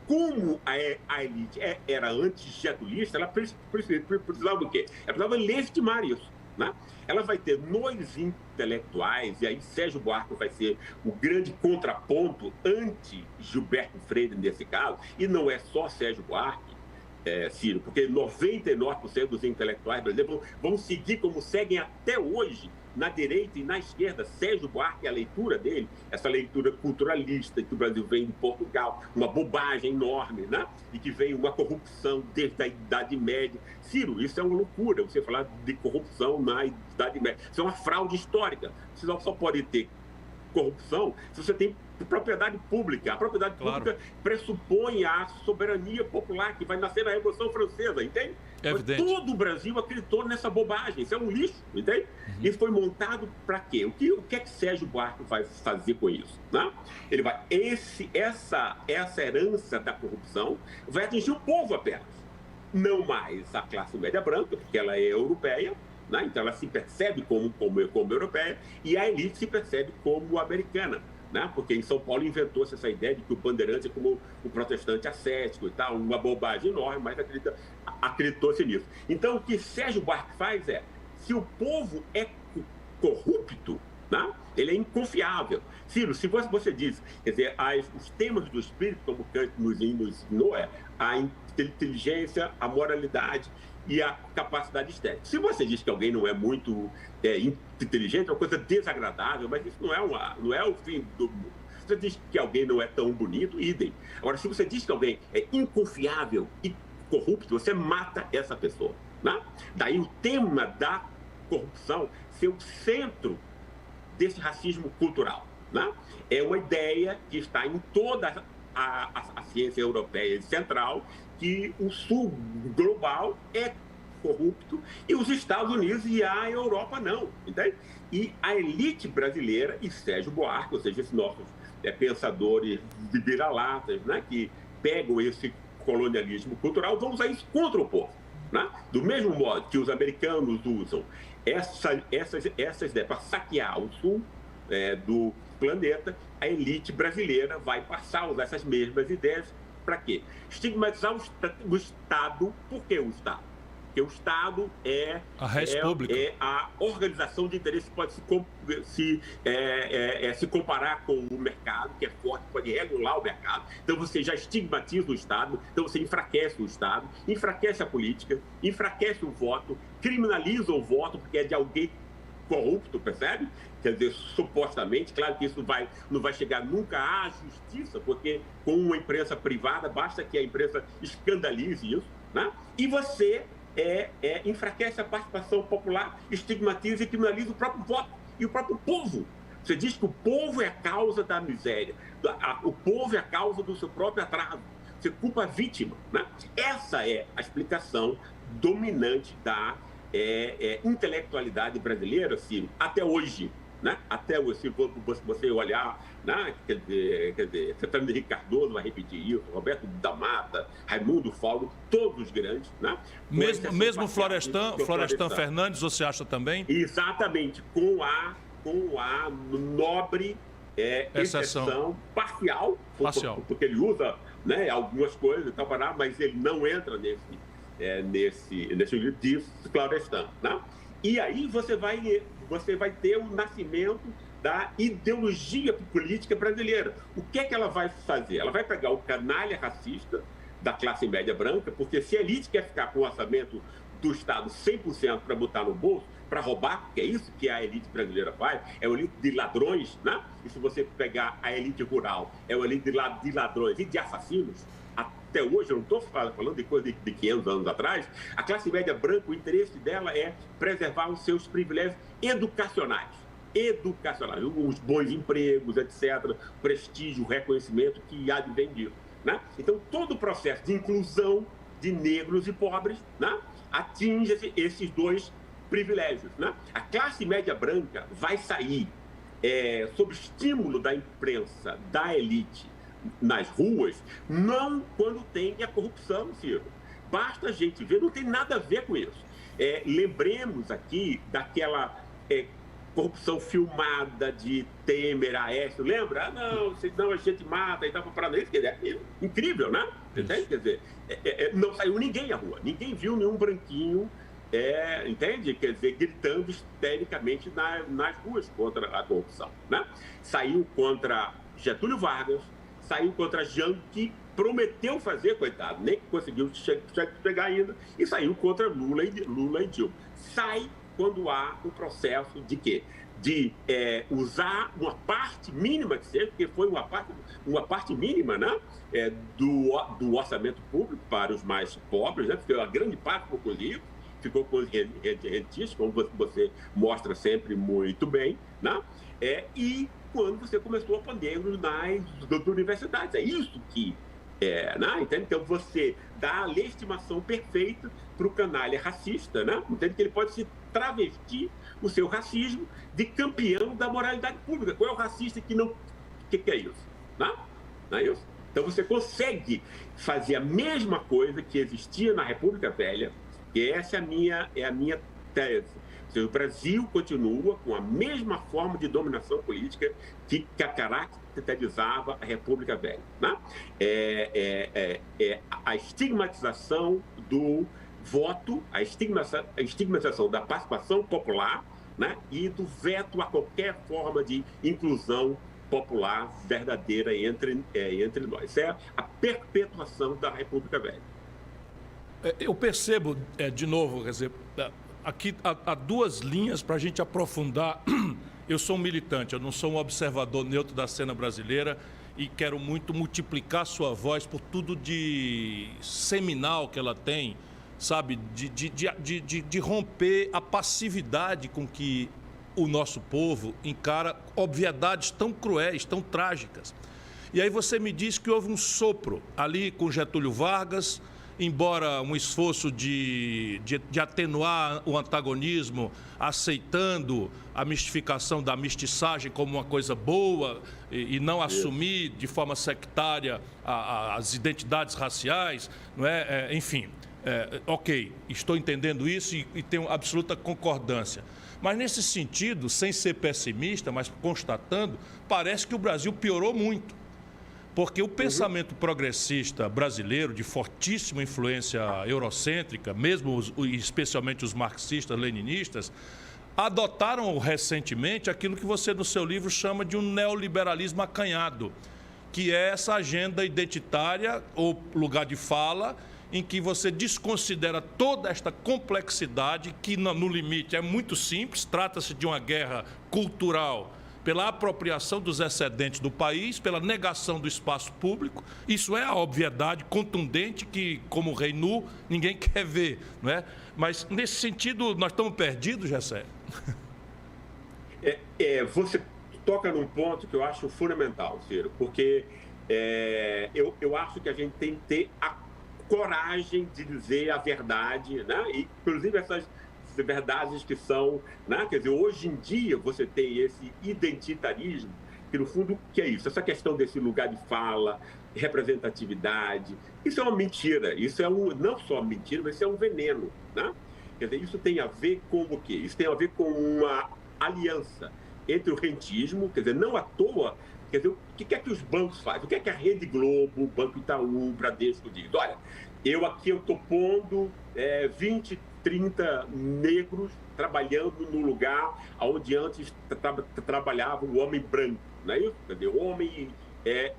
Como a elite era anti-getulista, ela precisava do quê? Ela precisava legitimar isso, né? Ela vai ter nos intelectuais, e aí Sérgio Buarque vai ser o grande contraponto anti-Gilberto Freire nesse caso, e não é só Sérgio Buarque, Ciro, porque 99% dos intelectuais brasileiros vão seguir como seguem até hoje, na direita e na esquerda, Sérgio Buarque, a leitura dele, essa leitura culturalista que o Brasil vem de Portugal, uma bobagem enorme, né? E que vem uma corrupção desde a Idade Média. Ciro, isso é uma loucura, você falar de corrupção na Idade Média. Isso é uma fraude histórica. Você só pode ter corrupção se você tem propriedade pública. A propriedade pública pressupõe a soberania popular que vai nascer na Revolução Francesa, entende? Todo o Brasil acreditou nessa bobagem. Isso é um lixo, entende? Isso foi montado para quê? O que é que Sérgio Buarque vai fazer com isso, né? Ele vai essa herança da corrupção vai atingir o povo apenas, não mais a classe média branca, porque ela é europeia, né? Então ela se percebe como europeia e a elite se percebe como americana, né? Porque em São Paulo inventou-se essa ideia de que o bandeirante é como o protestante ascético e tal, uma bobagem enorme, mas acreditou-se nisso. Então o que Sérgio Buarque faz se o povo é corrupto, né? Ele é inconfiável. Ciro, se você diz, quer dizer, os temas do espírito, como Kant nos ensinou, a inteligência, a moralidade e a capacidade estética. Se você diz que alguém não é muito inteligente, é uma coisa desagradável, mas isso não é o fim do mundo. Se você diz que alguém não é tão bonito, idem. Agora, se você diz que alguém é inconfiável e corrupto, você mata essa pessoa, né? Daí o tema da corrupção ser o centro desse racismo cultural, né? É uma ideia que está em toda a ciência europeia central, que o sul global é corrupto, e os Estados Unidos e a Europa não, entende? E a elite brasileira e Sérgio Buarque, ou seja, esses nossos pensadores de vira-latas, né, que pegam esse colonialismo cultural, vão usar isso contra o povo. Né? Do mesmo modo que os americanos usam essas ideias para saquear o sul do planeta, a elite brasileira vai passar a usar essas mesmas ideias para quê? Estigmatizar o Estado. Por que o Estado? Porque o Estado é a organização de interesse que pode se comparar com o mercado, que é forte, pode regular o mercado. Então você já estigmatiza o Estado, então você enfraquece o Estado, enfraquece a política, enfraquece o voto, criminaliza o voto, porque é de alguém corrupto, percebe? Quer dizer, supostamente, claro que isso não vai chegar nunca à justiça, porque com uma imprensa privada, basta que a imprensa escandalize isso, né? E você enfraquece a participação popular, estigmatiza e criminaliza o próprio voto e o próprio povo. Você diz que o povo é a causa da miséria, o povo é a causa do seu próprio atraso. Você culpa a vítima, né? Essa é a explicação dominante da intelectualidade brasileira, Ciro, até hoje. Né? Até se você olhar, né? quer dizer, Fernando Henrique Cardoso vai repetir isso, Roberto da Mata, Raimundo Fauro, todos os grandes. Né? Mesmo Florestan Fernandes, você acha também? Exatamente, com a nobre exceção parcial, porque ele usa, né, algumas coisas e tal, mas ele não entra nesse livro de Florestan. Né? E aí você vai ter o nascimento da ideologia política brasileira. O que é que ela vai fazer? Ela vai pegar o canalha racista da classe média branca, porque se a elite quer ficar com o orçamento do Estado 100% para botar no bolso, para roubar, porque é isso que a elite brasileira faz, é uma elite de ladrões, né? E se você pegar a elite rural, é uma elite de ladrões e de assassinos. Até hoje, eu não estou falando de coisa de 500 anos atrás, a classe média branca, o interesse dela é preservar os seus privilégios educacionais, os bons empregos, etc., prestígio, reconhecimento que advém disso. Né? Então, todo o processo de inclusão de negros e pobres, né, atinge esses dois privilégios. Né? A classe média branca vai sair sob estímulo da imprensa, da elite, nas ruas, não quando tem a corrupção, Ciro. Basta a gente ver, não tem nada a ver com isso. Lembremos aqui daquela corrupção filmada de Temer, Aécio, lembra? Ah, não, senão a gente mata e tal, para isso. Incrível, né? Quer dizer, não saiu ninguém à rua, ninguém viu nenhum branquinho, entende? Quer dizer, gritando histericamente nas ruas contra a corrupção, né? Saiu contra Getúlio Vargas, saiu contra Jean, que prometeu fazer, coitado, nem conseguiu chegar ainda, e saiu contra Lula e Dilma. Sai quando há um processo de quê? De usar uma parte mínima que seja, porque foi uma parte mínima, né? Do orçamento público para os mais pobres, né? Porque a grande parte ficou com o livro, ficou com os rentistas, como você mostra sempre muito bem, né? E quando você começou a pôr negros nas universidades. É isso que né? Entende? Então você dá a legitimação perfeita para o canalha racista, né? Entende? Que ele pode se travestir o seu racismo de campeão da moralidade pública. Qual é o racista que não... que é isso? Não é isso? Então você consegue fazer a mesma coisa que existia na República Velha, e essa é a minha tese. Ou seja, o Brasil continua com a mesma forma de dominação política que caracterizava a República Velha. Né? A estigmatização do voto, a estigmatização da participação popular, né? E do veto a qualquer forma de inclusão popular verdadeira entre nós. Isso é a perpetuação da República Velha. Eu percebo, de novo, quer dizer, aqui há duas linhas para a gente aprofundar. Eu sou um militante, eu não sou um observador neutro da cena brasileira e quero muito multiplicar sua voz por tudo de seminal que ela tem, sabe? De romper a passividade com que o nosso povo encara obviedades tão cruéis, tão trágicas. E aí você me diz que houve um sopro ali com Getúlio Vargas embora um esforço de atenuar o antagonismo, aceitando a mistificação da mestiçagem como uma coisa boa e não assumir de forma sectária as identidades raciais, não é? Enfim, ok, estou entendendo isso e tenho absoluta concordância. Mas, nesse sentido, sem ser pessimista, mas constatando, parece que o Brasil piorou muito. Porque o pensamento progressista brasileiro, de fortíssima influência eurocêntrica, mesmo especialmente os marxistas-leninistas, adotaram recentemente aquilo que você, no seu livro, chama de um neoliberalismo acanhado, que é essa agenda identitária ou lugar de fala em que você desconsidera toda esta complexidade que, no limite, é muito simples, trata-se de uma guerra cultural pela apropriação dos excedentes do país, pela negação do espaço público. Isso é a obviedade contundente que, como rei nu, ninguém quer ver, não é? Mas, nesse sentido, nós estamos perdidos, Gessé? Você toca num ponto que eu acho fundamental, Ciro, porque eu acho que a gente tem que ter a coragem de dizer a verdade, né? E, inclusive, essas verdades que são, né? Quer dizer, hoje em dia você tem esse identitarismo, que no fundo, que é isso? Essa questão desse lugar de fala, representatividade, isso é uma mentira, isso não só mentira, mas isso é um veneno, né? Quer dizer, isso tem a ver com o quê? Isso tem a ver com uma aliança entre o rentismo, quer dizer, não à toa. Quer dizer, o que é que os bancos fazem? O que é que a Rede Globo, o Banco Itaú, o Bradesco diz? Olha, eu estou pondo 20, 30 negros trabalhando no lugar onde antes trabalhava o homem branco, não é isso? Quer dizer, homem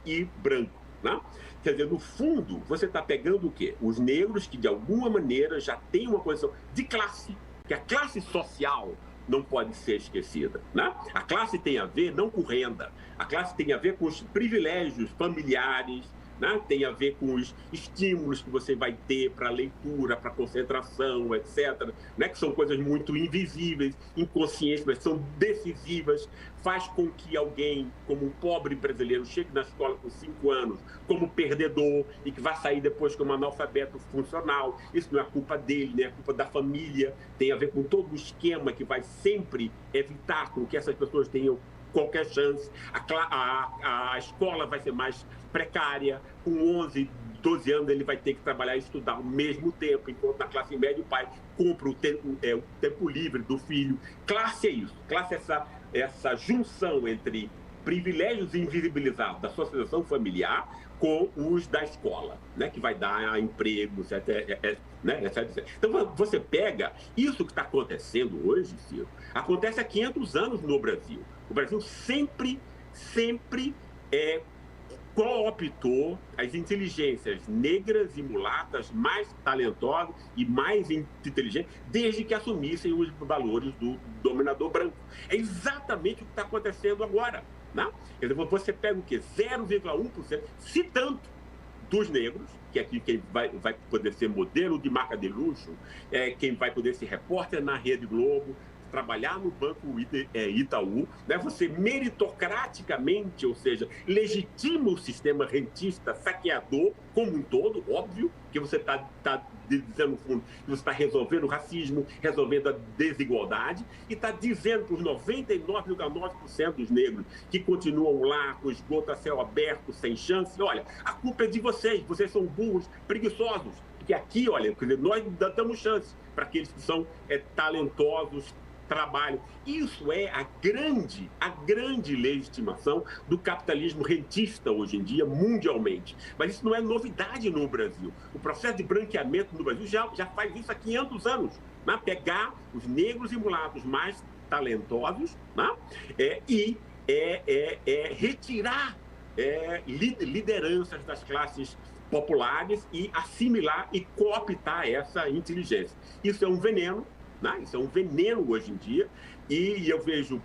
e branco, né? Quer dizer, no fundo, você está pegando o quê? Os negros que, de alguma maneira, já têm uma condição de classe, que a classe social não pode ser esquecida, né? A classe tem a ver não com renda, a classe tem a ver com os privilégios familiares, né? Tem a ver com os estímulos que você vai ter para leitura, para concentração, etc., né? Que são coisas muito invisíveis, inconscientes, mas são decisivas. Faz com que alguém, como um pobre brasileiro, chegue na escola com 5 anos como perdedor e que vai sair depois como analfabeto funcional. Isso não é culpa dele, nem é culpa da família. Tem a ver com todo o esquema que vai sempre evitar com que essas pessoas tenham qualquer chance. A escola vai ser mais precária. Com 11, 12 anos ele vai ter que trabalhar e estudar ao mesmo tempo, enquanto na classe média o pai compra o tempo livre do filho. Classe é isso. Classe é essa junção entre privilégios invisibilizados da socialização familiar com os da escola, né, que vai dar empregos, etc, né, etc. Então, você pega isso que está acontecendo hoje, Ciro, acontece há 500 anos no Brasil. O Brasil sempre cooptou as inteligências negras e mulatas mais talentosas e mais inteligentes desde que assumissem os valores do dominador branco. É exatamente o que está acontecendo agora, né? Você pega o quê? 0,1%, se tanto, dos negros, que é aqui quem vai poder ser modelo de marca de luxo, quem vai poder ser repórter na Rede Globo, trabalhar no Banco Itaú, né? Você meritocraticamente, ou seja, legitima o sistema rentista saqueador como um todo, óbvio, que você está dizendo, no fundo, que você está resolvendo o racismo, resolvendo a desigualdade, e está dizendo para os 99,9% dos negros que continuam lá com esgoto a céu aberto, sem chance, olha, a culpa é de vocês são burros, preguiçosos, porque aqui, olha, nós damos chance para aqueles que são talentosos, trabalho. Isso é a grande legitimação do capitalismo rentista hoje em dia, mundialmente. Mas isso não é novidade no Brasil. O processo de branqueamento no Brasil já faz isso há 500 anos. Né? Pegar os negros e mulatos mais talentosos, né? E retirar lideranças das classes populares e assimilar e cooptar essa inteligência. Isso é um veneno. Isso é um veneno hoje em dia, e eu vejo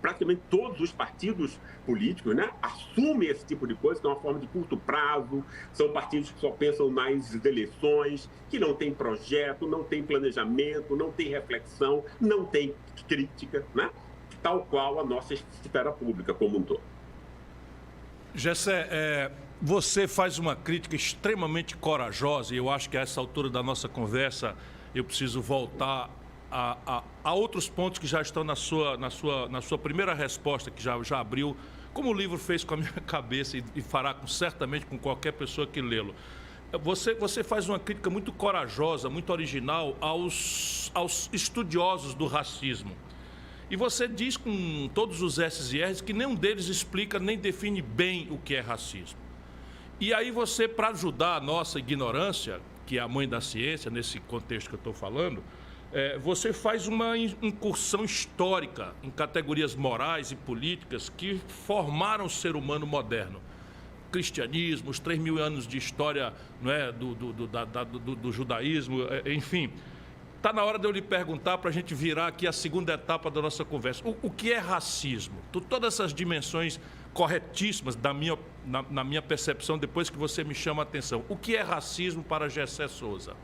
praticamente todos os partidos políticos, né, assumem esse tipo de coisa, que é uma forma de curto prazo, são partidos que só pensam nas eleições, que não tem projeto, não tem planejamento, não tem reflexão, não tem crítica, né, tal qual a nossa esfera pública como um todo. Gessé, Você faz uma crítica extremamente corajosa, e eu acho que a essa altura da nossa conversa eu preciso voltar a outros pontos que já estão na sua primeira resposta, que já abriu, como o livro fez com a minha cabeça e fará certamente com qualquer pessoa que lê-lo. Você faz uma crítica muito corajosa, muito original aos estudiosos do racismo. E você diz com todos os S's e R's que nenhum deles explica nem define bem o que é racismo. E aí você, para ajudar a nossa ignorância, que é a mãe da ciência, nesse contexto que eu estou falando, você faz uma incursão histórica em categorias morais e políticas que formaram o ser humano moderno. Cristianismo, os 3.000 anos de história, não é, do judaísmo, enfim. Está na hora de eu lhe perguntar, para a gente virar aqui a segunda etapa da nossa conversa. O que é racismo? Todas essas dimensões corretíssimas na minha percepção, depois que você me chama a atenção. O que é racismo para Gessé Souza?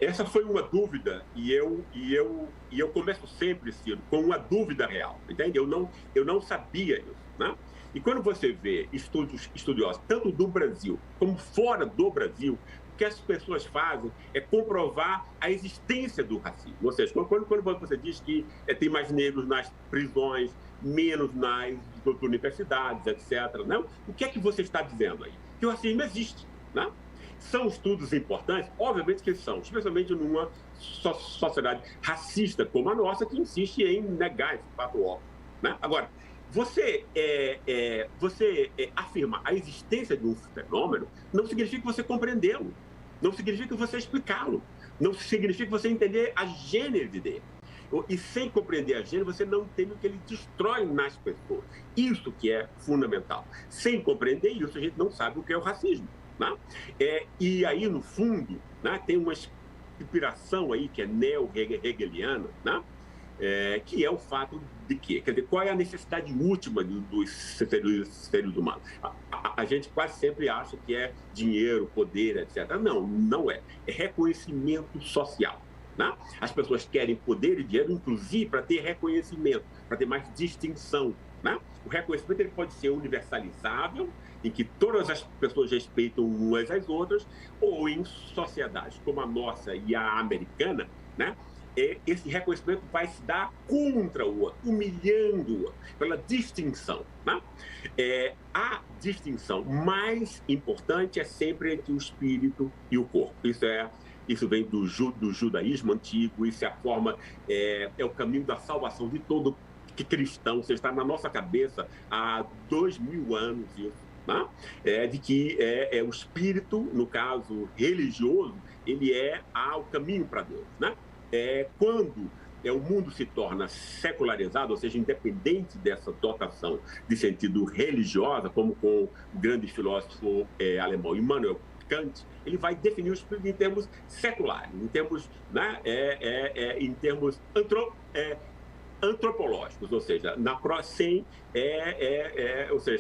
Essa foi uma dúvida e eu começo sempre, Ciro, com uma dúvida real, entende? Eu não sabia isso, né? E quando você vê estudiosos, tanto do Brasil como fora do Brasil, o que as pessoas fazem é comprovar a existência do racismo. Ou seja, quando você diz que tem mais negros nas prisões, menos nas universidades, etc., né? O que é que você está dizendo aí? Que o racismo existe, né? São estudos importantes? Obviamente que são, especialmente numa sociedade racista como a nossa, que insiste em negar esse fato óbvio, né? Agora, você afirmar a existência de um fenômeno não significa você compreendê-lo, não significa você explicá-lo, não significa você entender a gênese dele. E sem compreender a gênese, você não entende o que ele destrói nas pessoas. Isso que é fundamental. Sem compreender isso, a gente não sabe o que é o racismo, né? E aí, no fundo, né, tem uma inspiração aí que é neo-hegeliana, né? Que é o fato de que, quer dizer, qual é a necessidade última dos seres humanos? A gente quase sempre acha que é dinheiro, poder, etc. Não é. É reconhecimento social, né? As pessoas querem poder e dinheiro, inclusive, para ter reconhecimento, para ter mais distinção, né? O reconhecimento ele pode ser universalizável, em que todas as pessoas respeitam umas às outras, ou em sociedades como a nossa e a americana, né? Esse reconhecimento vai se dar contra o outro, humilhando o outro, pela distinção, né? A distinção mais importante é sempre entre o espírito e o corpo. Isso vem do judaísmo antigo, isso é a forma, é o caminho da salvação de todo cristão. Você está na nossa cabeça há 2.000 anos, isso, né? De que o espírito, no caso religioso, ele é o caminho para Deus, né? Quando o mundo se torna secularizado, ou seja, independente dessa dotação de sentido religiosa, como com o grande filósofo alemão Immanuel Kant, ele vai definir o espírito em termos seculares, em termos, né, em termos antropológicos, ou seja,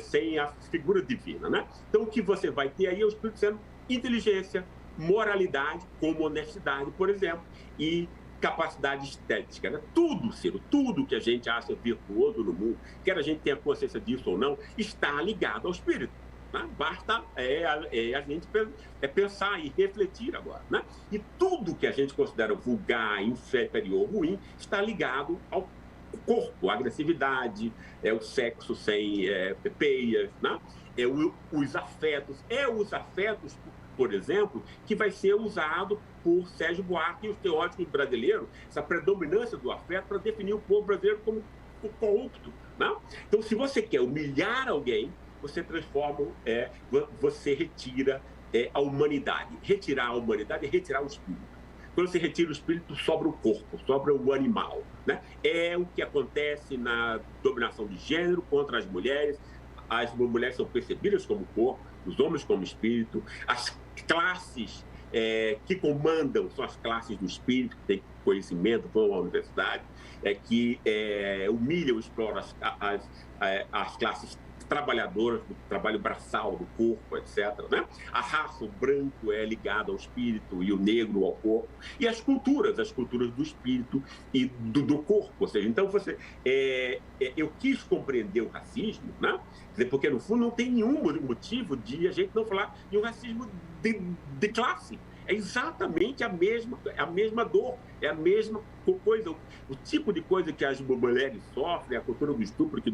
sem a figura divina, né? Então, o que você vai ter aí é o espírito sendo inteligência, moralidade, como honestidade, por exemplo, e capacidade estética, né? Tudo, Ciro, tudo que a gente acha virtuoso no mundo, quer a gente tenha consciência disso ou não, está ligado ao espírito, né? Basta a gente pensar e refletir agora, né? E tudo que a gente considera vulgar, inferior, ruim, está ligado ao corpo, a agressividade, o sexo sem peias, né? Os afetos, por exemplo, que vai ser usado por Sérgio Buarque e os teóricos brasileiros, essa predominância do afeto para definir o povo brasileiro como corrupto, né? Então, se você quer humilhar alguém, você transforma, você retira a humanidade. Retirar a humanidade é retirar o espírito. Quando você retira o espírito, sobra o corpo, sobra o animal, né? É o que acontece na dominação de gênero contra as mulheres. As mulheres são percebidas como corpo, os homens como espírito. As classes que comandam são as classes do espírito, que têm conhecimento, vão à universidade, que humilham, exploram as classes trabalhadoras do trabalho braçal, do corpo, etc. Né? A raça, o branco é ligado ao espírito e o negro ao corpo. E as culturas do espírito e do corpo. Ou seja, então eu quis compreender o racismo, né? Porque no fundo não tem nenhum motivo de a gente não falar de um racismo de classe. É exatamente a mesma dor, é a mesma coisa. O tipo de coisa que as mulheres sofrem, a cultura do estupro que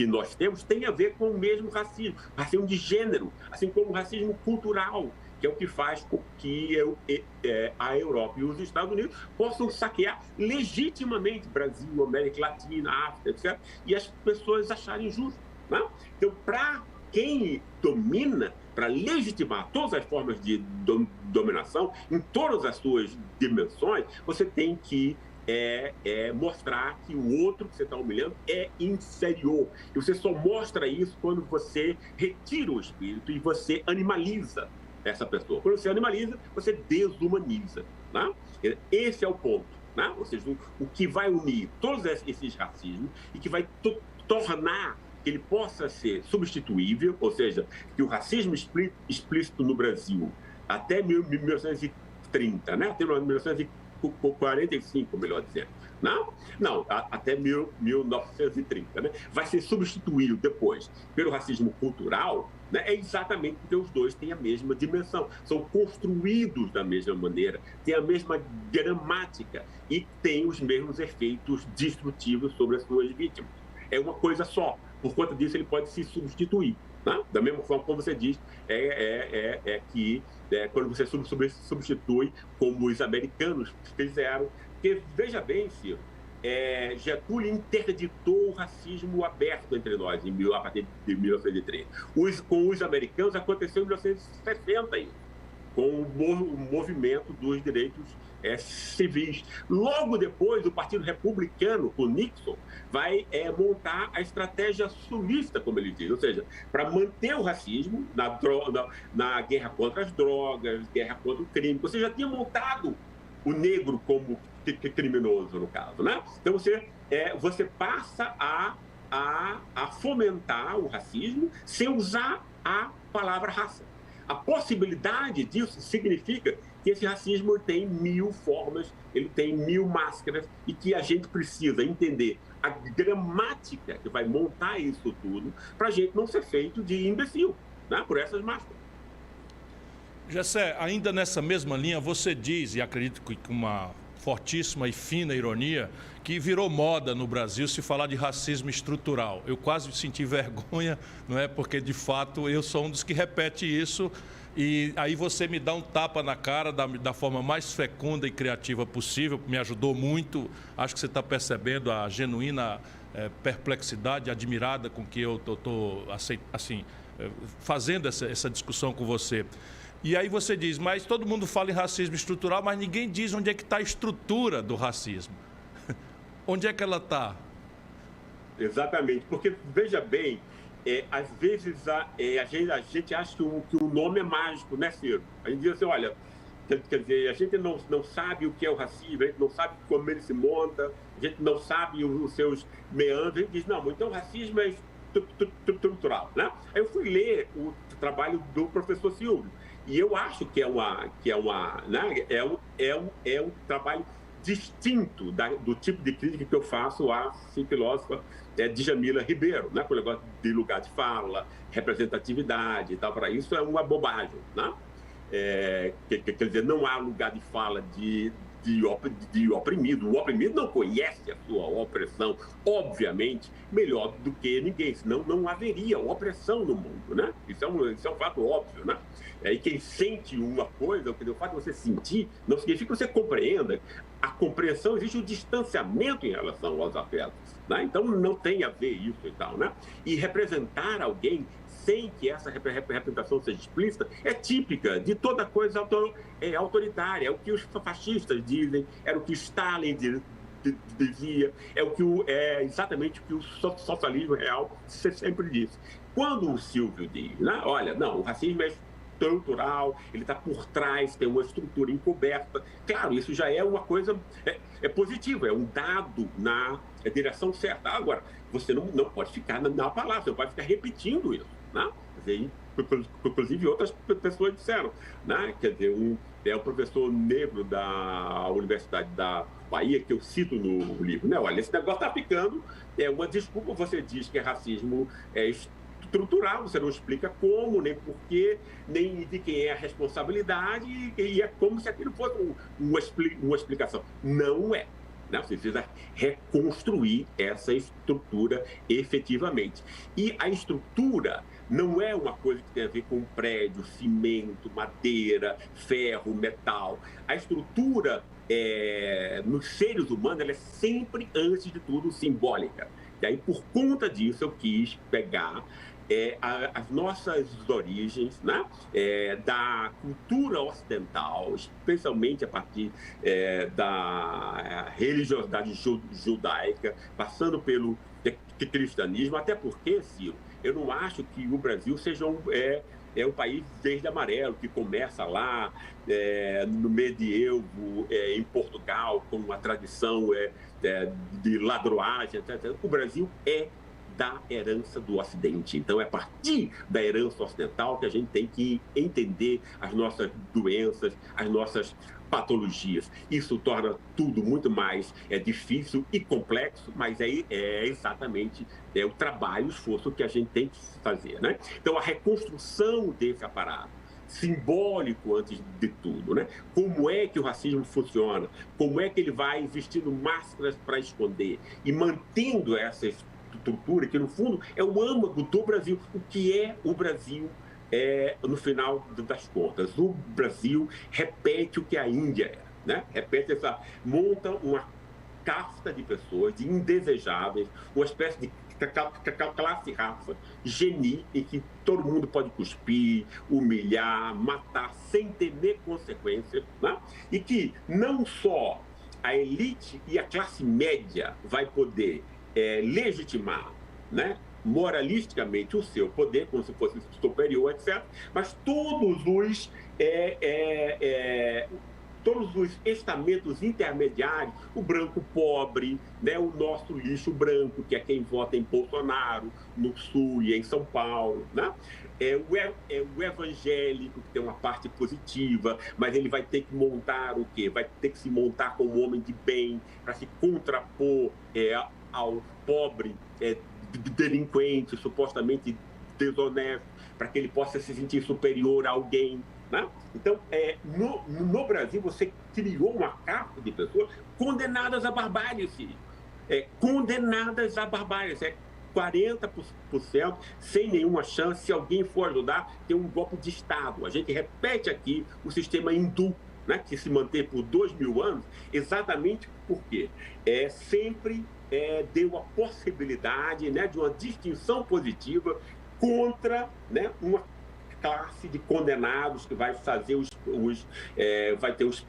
nós temos, tem a ver com o mesmo racismo de gênero, assim como o racismo cultural, que é o que faz com que a Europa e os Estados Unidos possam saquear legitimamente Brasil, América Latina, África, etc., e as pessoas acharem justo. Né? Então, para quem domina, para legitimar todas as formas de dominação, em todas as suas dimensões, você tem que mostrar que o outro que você está humilhando é inferior. E você só mostra isso quando você retira o espírito e você animaliza essa pessoa. Quando você animaliza, você desumaniza. Né? Esse é o ponto. Né? Ou seja, o que vai unir todos esses racismos e que vai tornar que ele possa ser substituível, ou seja, que o racismo explícito no Brasil, até 1930, né? Até 1945, melhor dizendo, não, até 1930, né? Vai ser substituído depois pelo racismo cultural, né? É exatamente porque os dois têm a mesma dimensão, são construídos da mesma maneira, têm a mesma gramática e têm os mesmos efeitos destrutivos sobre as suas vítimas. É uma coisa só. Por conta disso, ele pode se substituir. Né? Da mesma forma como você diz, que quando você substitui, como os americanos fizeram, porque, veja bem, Ciro, Getúlio interditou o racismo aberto entre nós a partir de 1930. Com os americanos aconteceu em 1960 ainda, com o movimento dos direitos civis. Logo depois, o Partido Republicano, com Nixon, vai montar a estratégia sulista, como ele diz, ou seja, para manter o racismo na guerra contra as drogas, guerra contra o crime. Você já tinha montado o negro como criminoso, no caso. Né? Então, você passa a fomentar o racismo sem usar a palavra raça. A possibilidade disso significa que esse racismo tem 1000 formas, ele tem 1000 máscaras e que a gente precisa entender a gramática que vai montar isso tudo para a gente não ser feito de imbecil, né, por essas máscaras. Gessé, ainda nessa mesma linha, você diz, e acredito que com uma fortíssima e fina ironia, que virou moda no Brasil se falar de racismo estrutural. Eu quase senti vergonha, não é? Porque, de fato, eu sou um dos que repete isso e aí você me dá um tapa na cara da forma mais fecunda e criativa possível, me ajudou muito. Acho que você está percebendo a genuína perplexidade, admirada com que eu estou assim, fazendo essa discussão com você. E aí você diz, mas todo mundo fala em racismo estrutural, mas ninguém diz onde é que está a estrutura do racismo. Onde é que ela está? Exatamente, porque, veja bem, às vezes a gente acha que o nome é mágico, né, Ciro? A gente diz assim, olha, quer dizer, a gente não sabe o que é o racismo, a gente não sabe como ele se monta, a gente não sabe os seus meandros, a gente diz, não, então o racismo é estrutural, né? Aí eu fui ler o trabalho do professor Silvio, e eu acho que é um trabalho distinto do tipo de crítica que eu faço à filósofa Djamila Ribeiro, né? Com o negócio de lugar de fala, representatividade e tal, para isso é uma bobagem, né? Quer dizer, não há lugar de fala de oprimido. O oprimido não conhece a sua opressão, obviamente, melhor do que ninguém, senão não haveria opressão no mundo, né? Isso é um fato óbvio, né? E quem sente uma coisa, o fato de você sentir, não significa que você compreenda. A compreensão, existe um distanciamento em relação aos afetos, né? Então não tem a ver isso e tal, né? E representar alguém sem que essa representação seja explícita é típica de toda coisa autoritária. É o que os fascistas dizem, era o que Stalin dizia, é exatamente o que o socialismo real sempre disse. Quando o Silvio diz, né, olha, não, o racismo é estrutural, ele está por trás, tem uma estrutura encoberta. Claro, isso já é uma coisa positiva, é um dado na direção certa. Agora, você não pode ficar na palavra, você não pode ficar repetindo isso, né? Inclusive outras pessoas disseram, né? Quer dizer, o professor negro da Universidade da Bahia, que eu cito no livro, né? Olha, esse negócio está ficando uma desculpa. Você diz que é racismo estrutural, você não explica como, nem porquê, nem de quem é a responsabilidade, e é como se aquilo fosse uma explicação. Não é. Né? Você precisa reconstruir essa estrutura efetivamente. E a estrutura não é uma coisa que tem a ver com prédio, cimento, madeira, ferro, metal. A estrutura nos seres humanos ela é sempre, antes de tudo, simbólica. E aí, por conta disso, eu quis pegar as nossas origens, né? Da cultura ocidental, especialmente a partir da religiosidade judaica, passando pelo cristianismo, até porque, Ciro, eu não acho que o Brasil seja um país verde amarelo, que começa lá no medievo, em Portugal, com uma tradição de ladroagem, etc. O Brasil é da herança do Ocidente. Então, é a partir da herança ocidental que a gente tem que entender as nossas doenças, as nossas patologias. Isso torna tudo muito mais difícil e complexo, mas é exatamente o trabalho, o esforço que a gente tem que fazer, né? Então, a reconstrução desse aparato simbólico, antes de tudo, né? Como é que o racismo funciona? Como é que ele vai vestindo máscaras para esconder e mantendo essa estrutura que, no fundo, é o âmago do Brasil. O que é o Brasil no final das contas? O Brasil repete o que a Índia é, né? Monta uma casta de pessoas, de indesejáveis, uma espécie de classe-raça, geni, em que todo mundo pode cuspir, humilhar, matar, sem temer consequências, né? E que não só a elite e a classe média vai poder legitimar, né, moralisticamente o seu poder, como se fosse superior, etc., mas todos os estamentos intermediários, o branco pobre, né, o nosso lixo branco, que é quem vota em Bolsonaro, no Sul e em São Paulo, né? O evangélico, que tem uma parte positiva, mas ele vai ter que montar o quê? Vai ter que se montar como homem de bem para se contrapor ao pobre delinquente, supostamente desonesto, para que ele possa se sentir superior a alguém, né? Então, no Brasil, você criou uma casta de pessoas condenadas à barbárie, condenadas à barbárie. 40% sem nenhuma chance, se alguém for ajudar, tem um golpe de Estado. A gente repete aqui o sistema hindu, né, que se mantém por 2000 anos, exatamente porque sempre deu a possibilidade, né, de uma distinção positiva contra, né, uma classe de condenados que vai fazer vai ter os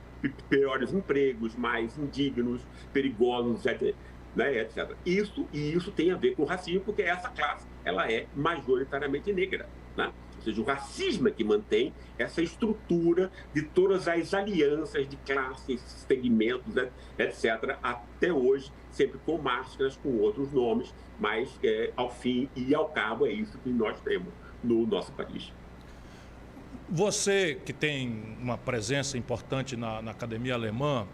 piores empregos, mais indignos, perigosos, etc. Né, etc. Isso tem a ver com o racismo, porque essa classe ela é majoritariamente negra, né? Ou seja, o racismo é que mantém essa estrutura de todas as alianças de classes, segmentos, etc., até hoje, sempre com máscaras, com outros nomes, mas ao fim e ao cabo é isso que nós temos no nosso país. Você que tem uma presença importante na academia alemã,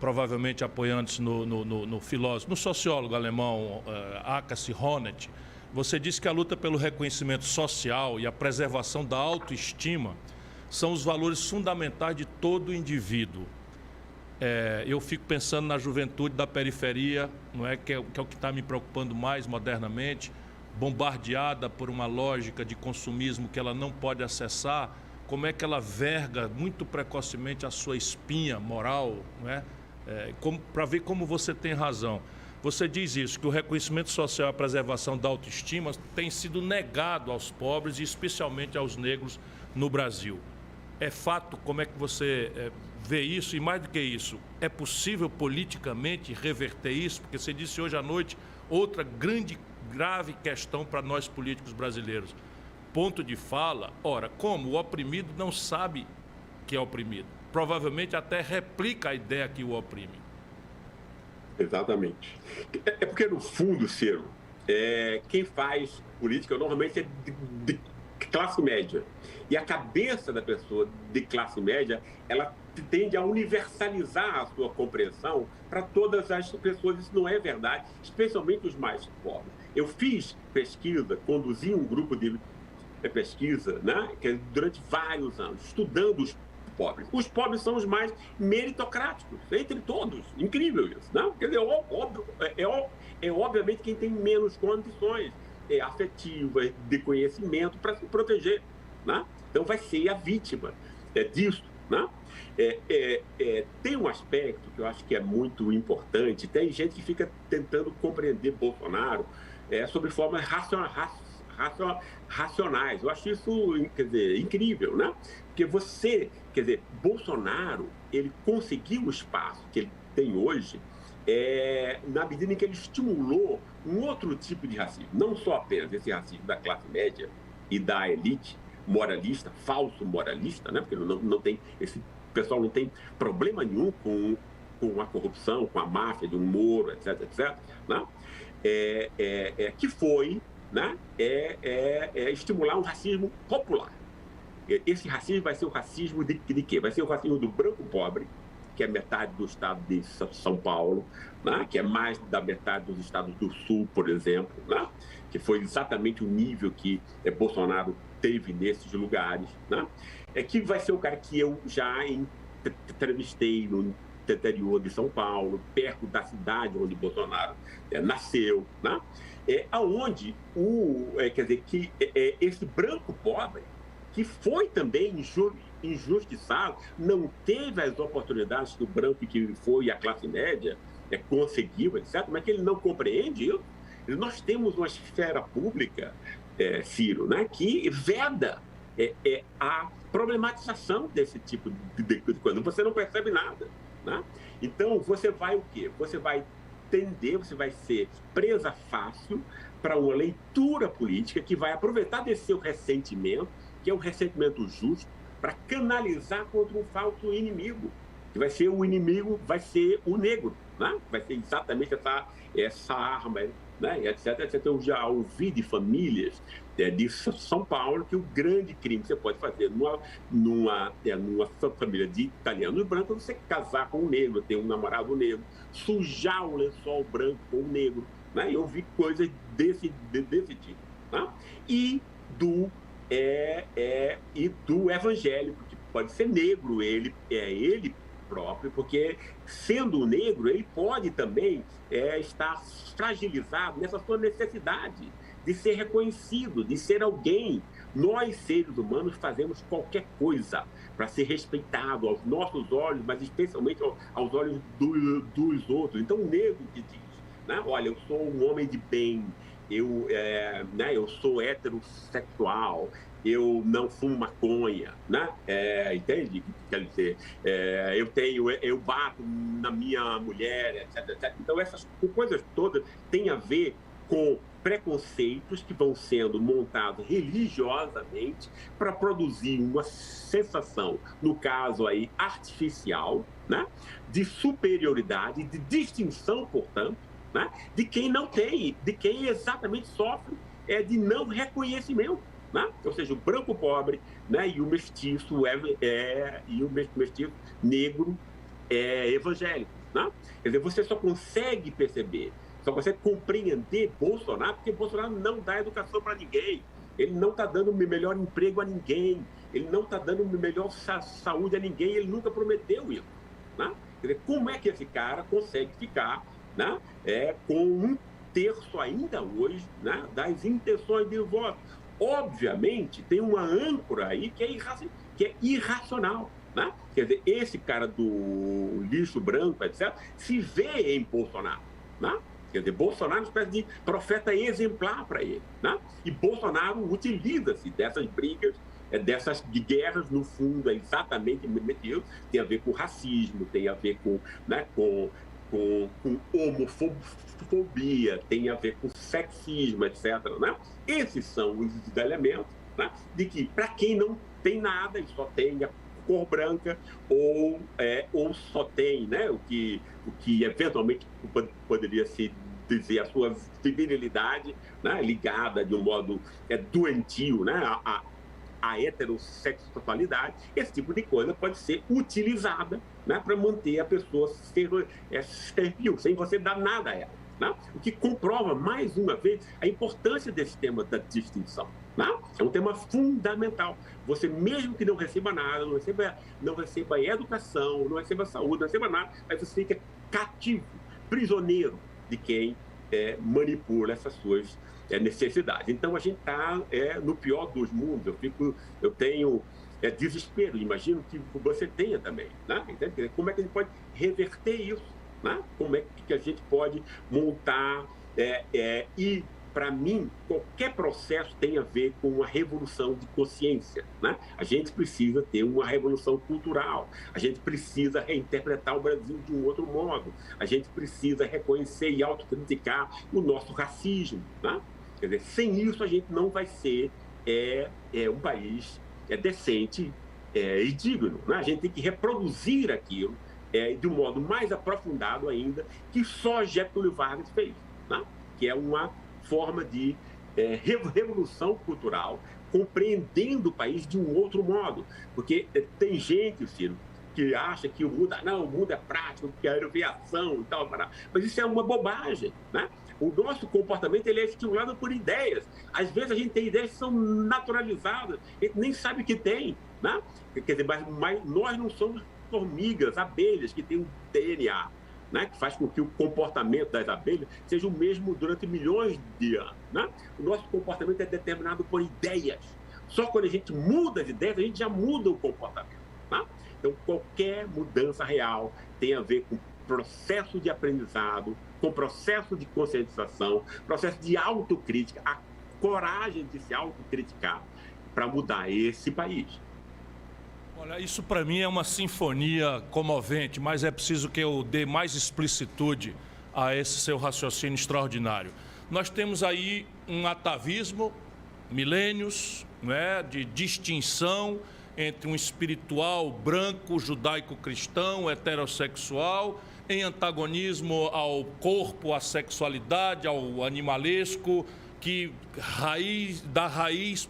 provavelmente apoiando-se no filósofo, no sociólogo alemão Agassi Honneth, você disse que a luta pelo reconhecimento social e a preservação da autoestima são os valores fundamentais de todo indivíduo. Eu fico pensando na juventude da periferia, não é? Que é o que está me preocupando mais modernamente, bombardeada por uma lógica de consumismo que ela não pode acessar. Como é que ela verga muito precocemente a sua espinha moral, não é? Para ver como você tem razão. Você diz isso, que o reconhecimento social e a preservação da autoestima tem sido negado aos pobres e especialmente aos negros no Brasil. É fato? Como é que você vê isso? E mais do que isso, é possível politicamente reverter isso? Porque você disse hoje à noite outra grave questão para nós políticos brasileiros. ponto de fala, ora, como o oprimido não sabe que é oprimido, provavelmente até replica a ideia que o oprime. Exatamente. É porque, no fundo, Ciro, quem faz política normalmente é de classe média. E a cabeça da pessoa de classe média, ela tende a universalizar a sua compreensão para todas as pessoas. Isso não é verdade, especialmente os mais pobres. Eu fiz pesquisa, conduzi um grupo de pesquisa, né, durante vários anos, estudando os pobres. Os pobres são os mais meritocráticos, entre todos. Incrível isso, né? Quer dizer, obviamente quem tem menos condições afetivas, de conhecimento para se proteger, né? Então vai ser a vítima disso, né? Tem um aspecto que eu acho que é muito importante. Tem gente que fica tentando compreender Bolsonaro sobre formas racionais. Eu acho isso, quer dizer, incrível, né? Porque Bolsonaro, ele conseguiu o espaço que ele tem hoje na medida em que ele estimulou um outro tipo de racismo, não só apenas esse racismo da classe média e da elite moralista, falso moralista, né? Porque esse pessoal não tem problema nenhum com a corrupção, com a máfia de um Moro, etc, etc, né? Que foi, né? Estimular um racismo popular. Esse racismo vai ser o racismo de quê? Vai ser o racismo do branco pobre, que é metade do estado de São Paulo, né? Que é mais da metade dos estados do Sul, por exemplo, né? Que foi exatamente o nível que Bolsonaro teve nesses lugares, né? Que vai ser o cara que eu já entrevistei no interior de São Paulo, perto da cidade onde Bolsonaro nasceu, né? Aonde esse branco pobre, que foi também injustiçado, não teve as oportunidades que o branco que foi a classe média conseguiu, etc., mas que ele não compreende isso. Nós temos uma esfera pública, Ciro, né, que veda a problematização desse tipo de coisa. Você não percebe nada, né? Então, você vai o quê? Você vai ser presa fácil para uma leitura política que vai aproveitar desse seu ressentimento, que é um ressentimento justo, para canalizar contra um falso inimigo, que vai ser o inimigo, vai ser o negro, né? Vai ser exatamente essa arma, né? Etc, etc. Eu já ouvi de famílias de São Paulo que o grande crime que você pode fazer numa família de italianos brancos é você casar com um negro, ter um namorado negro, sujar o lençol branco com um negro, né? Eu ouvi coisas desse tipo, né? E do evangélico, que pode ser negro, ele próprio, porque sendo negro, ele pode também estar fragilizado nessa sua necessidade de ser reconhecido, de ser alguém. Nós, seres humanos, fazemos qualquer coisa para ser respeitado aos nossos olhos, mas especialmente aos olhos dos outros. Então, o negro que diz, né? Olha, eu sou um homem de bem, eu sou heterossexual, eu não fumo maconha, né? Entende? Quer dizer, eu bato na minha mulher, etc, etc. Então, essas coisas todas têm a ver com preconceitos que vão sendo montados religiosamente para produzir uma sensação, no caso aí, artificial, né? De superioridade, de distinção, portanto, né? De quem não tem, de quem exatamente sofre de não reconhecimento, né? Ou seja, o branco pobre, né? E o mestiço mestiço negro evangélico, né? Quer dizer, você só consegue perceber, só consegue compreender Bolsonaro porque Bolsonaro não dá educação para ninguém, ele não está dando o melhor emprego a ninguém, ele não está dando melhor saúde a ninguém, ele nunca prometeu isso, né? Quer dizer, como é que esse cara consegue ficar, né, com 1/3 ainda hoje, né, das intenções de voto? Obviamente, tem uma âncora aí que é irracional, né? Quer dizer, esse cara do lixo branco, etc., se vê em Bolsonaro, né? Quer dizer, Bolsonaro é uma espécie de profeta exemplar para ele, né? E Bolsonaro utiliza-se dessas brigas, dessas guerras, no fundo, exatamente metido, tem a ver com racismo, tem a ver com, né, com homofobia, tem a ver com sexismo, etc, né? Esses são os elementos, né? De que, para quem não tem nada, ele só tem a cor branca ou só tem, né, o que eventualmente poderia se dizer a sua virilidade, né, ligada de um modo doentio, né, a heterossexualidade. Esse tipo de coisa pode ser utilizada, né, para manter a pessoa servil, sem você dar nada a ela, né? O que comprova, mais uma vez, a importância desse tema da distinção. Né? É um tema fundamental. Você, mesmo que não receba nada, não receba educação, não receba saúde, não receba nada, mas você fica cativo, prisioneiro de quem manipula essas suas necessidades. Então, a gente está no pior dos mundos. Eu tenho desespero, imagino que você tenha também. Né? Como é que a gente pode reverter isso? Né? Como é que a gente pode montar e, para mim, qualquer processo tem a ver com uma revolução de consciência, né? A gente precisa ter uma revolução cultural, a gente precisa reinterpretar o Brasil de um outro modo, a gente precisa reconhecer e autocriticar o nosso racismo, né? Quer dizer, sem isso a gente não vai ser um país decente e digno, né? A gente tem que reproduzir aquilo de um modo mais aprofundado ainda, que só Getúlio Vargas fez, né? Que é uma forma de revolução cultural, compreendendo o país de um outro modo. Porque tem gente, Ciro, que acha que o mundo é prático, que quer ver ação e tal, mas isso é uma bobagem, né? O nosso comportamento ele é estimulado por ideias. Às vezes a gente tem ideias que são naturalizadas, a gente nem sabe que tem, né? Quer dizer, mas nós não somos formigas, abelhas, que têm um DNA, né, que faz com que o comportamento das abelhas seja o mesmo durante milhões de anos. Né? O nosso comportamento é determinado por ideias. Só quando a gente muda as ideias, a gente já muda o comportamento. Né? Então, qualquer mudança real tem a ver com processo de aprendizado, com processo de conscientização, processo de autocrítica, a coragem de se autocriticar para mudar esse país. Olha, isso para mim é uma sinfonia comovente, mas é preciso que eu dê mais explicitude a esse seu raciocínio extraordinário. Nós temos aí um atavismo, milênios, né, de distinção entre um espiritual branco, judaico-cristão, heterossexual, em antagonismo ao corpo, à sexualidade, ao animalesco, que dá raiz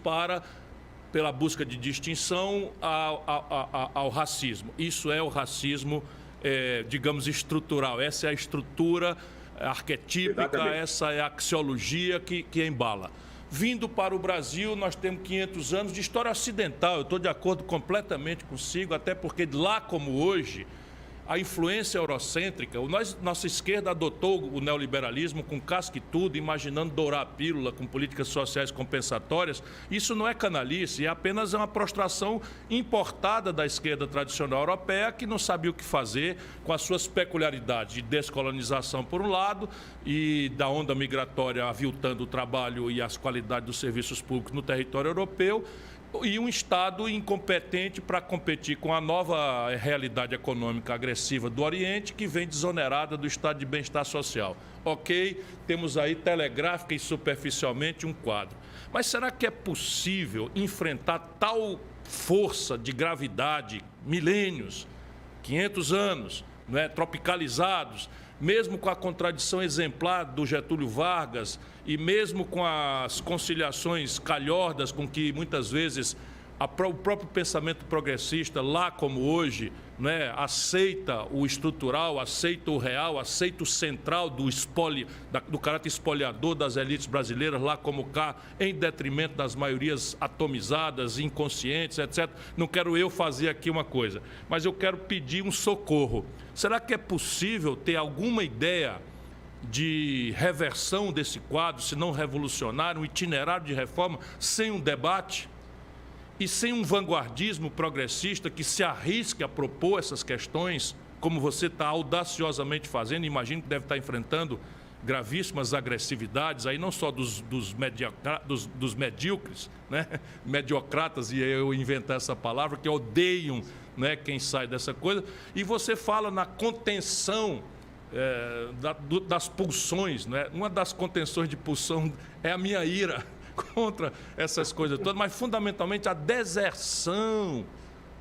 pela busca de distinção ao racismo. Isso é o racismo, digamos, estrutural. Essa é a estrutura arquetípica, exatamente. Essa é a axiologia que embala. Vindo para o Brasil, nós temos 500 anos de história ocidental. Eu estou de acordo completamente consigo, até porque lá como hoje, a influência eurocêntrica, nossa esquerda adotou o neoliberalismo com casca e tudo, imaginando dourar a pílula com políticas sociais compensatórias. Isso não é canalice, é apenas uma prostração importada da esquerda tradicional europeia, que não sabia o que fazer com as suas peculiaridades de descolonização, por um lado, e da onda migratória aviltando o trabalho e as qualidades dos serviços públicos no território europeu, e um Estado incompetente para competir com a nova realidade econômica agressiva do Oriente, que vem desonerada do estado de bem-estar social. Ok, temos aí telegráfica e superficialmente um quadro. Mas será que é possível enfrentar tal força de gravidade, milênios, 500 anos, né, tropicalizados, mesmo com a contradição exemplar do Getúlio Vargas e mesmo com as conciliações calhordas com que muitas vezes o próprio pensamento progressista, lá como hoje, né, aceita o estrutural, aceita o real, aceita o central do caráter espoliador das elites brasileiras, lá como cá, em detrimento das maiorias atomizadas, inconscientes, etc. Não quero eu fazer aqui uma coisa, mas eu quero pedir um socorro. Será que é possível ter alguma ideia de reversão desse quadro, se não revolucionário, um itinerário de reforma, sem um debate? E sem um vanguardismo progressista que se arrisque a propor essas questões, como você está audaciosamente fazendo, imagino que deve estar enfrentando gravíssimas agressividades, aí não só dos medíocres, né? Mediocratas, e eu inventar essa palavra, que odeiam, né, quem sai dessa coisa, e você fala na contenção das pulsões, né? Uma das contenções de pulsão é a minha ira, contra essas coisas todas, mas fundamentalmente a deserção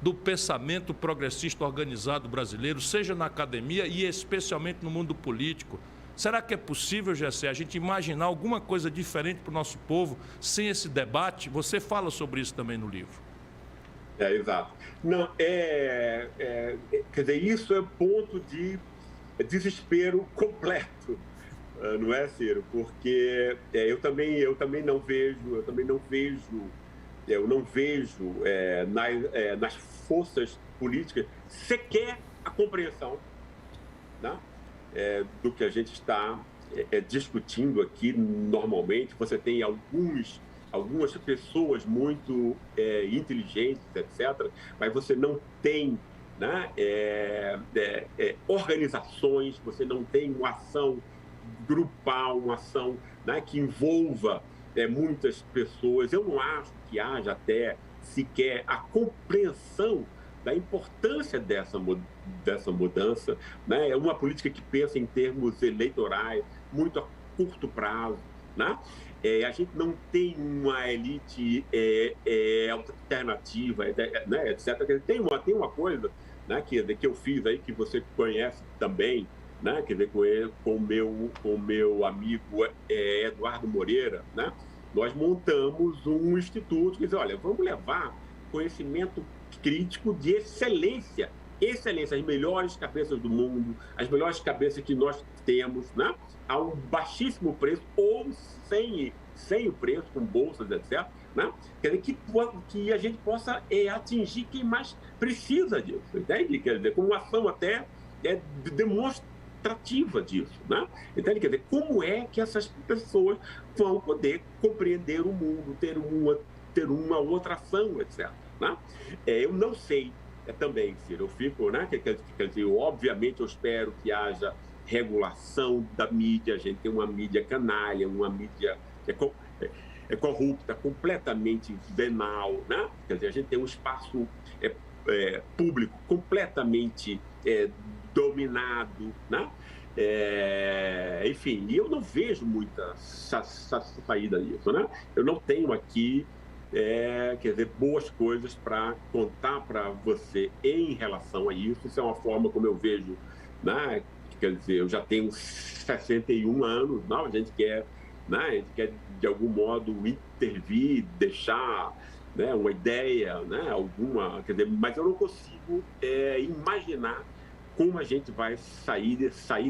do pensamento progressista organizado brasileiro, seja na academia e especialmente no mundo político. Será que é possível, Gessé, a gente imaginar alguma coisa diferente para o nosso povo sem esse debate? Você fala sobre isso também no livro. Exato. Não, quer dizer, isso é ponto de desespero completo, não é, Ciro? Porque eu também não vejo nas forças políticas sequer a compreensão, né, do que a gente está discutindo aqui normalmente. Você tem algumas pessoas muito inteligentes, etc., mas você não tem, né, organizações, você não tem uma ação grupal, uma ação, né, que envolva muitas pessoas. Eu não acho que haja até sequer a compreensão da importância dessa mudança, né? É uma política que pensa em termos eleitorais, muito a curto prazo, né? A gente não tem uma elite alternativa, né, etc. Tem uma coisa, né, que eu fiz aí, que você conhece também, né, quer dizer, com o meu amigo Eduardo Moreira, né? Nós montamos um instituto que diz, olha, vamos levar conhecimento crítico de excelência, as melhores cabeças do mundo, as melhores cabeças que nós temos, né, a um baixíssimo preço ou sem o preço, com bolsas, etc., né? Quer dizer, que a gente possa atingir quem mais precisa disso, entende? Quer dizer, com uma ação até demonstrativa disso, né? Entende? Quer dizer, como é que essas pessoas vão poder compreender o mundo, ter uma outra ação, etc., né? Eu não sei também, Ciro, eu fico, né? Quer dizer, obviamente eu espero que haja regulação da mídia. A gente tem uma mídia canalha, uma mídia corrupta, completamente venal, né? Quer dizer, a gente tem um espaço público completamente dominado, né? Enfim, e eu não vejo muita saída disso, né? Eu não tenho aqui, quer dizer, boas coisas para contar para você em relação a isso. Isso é uma forma como eu vejo, né? Quer dizer, eu já tenho 61 anos, não? A gente quer, né? A gente quer de algum modo intervir, deixar, né, uma ideia, né, alguma, quer dizer, mas eu não consigo imaginar como a gente vai sair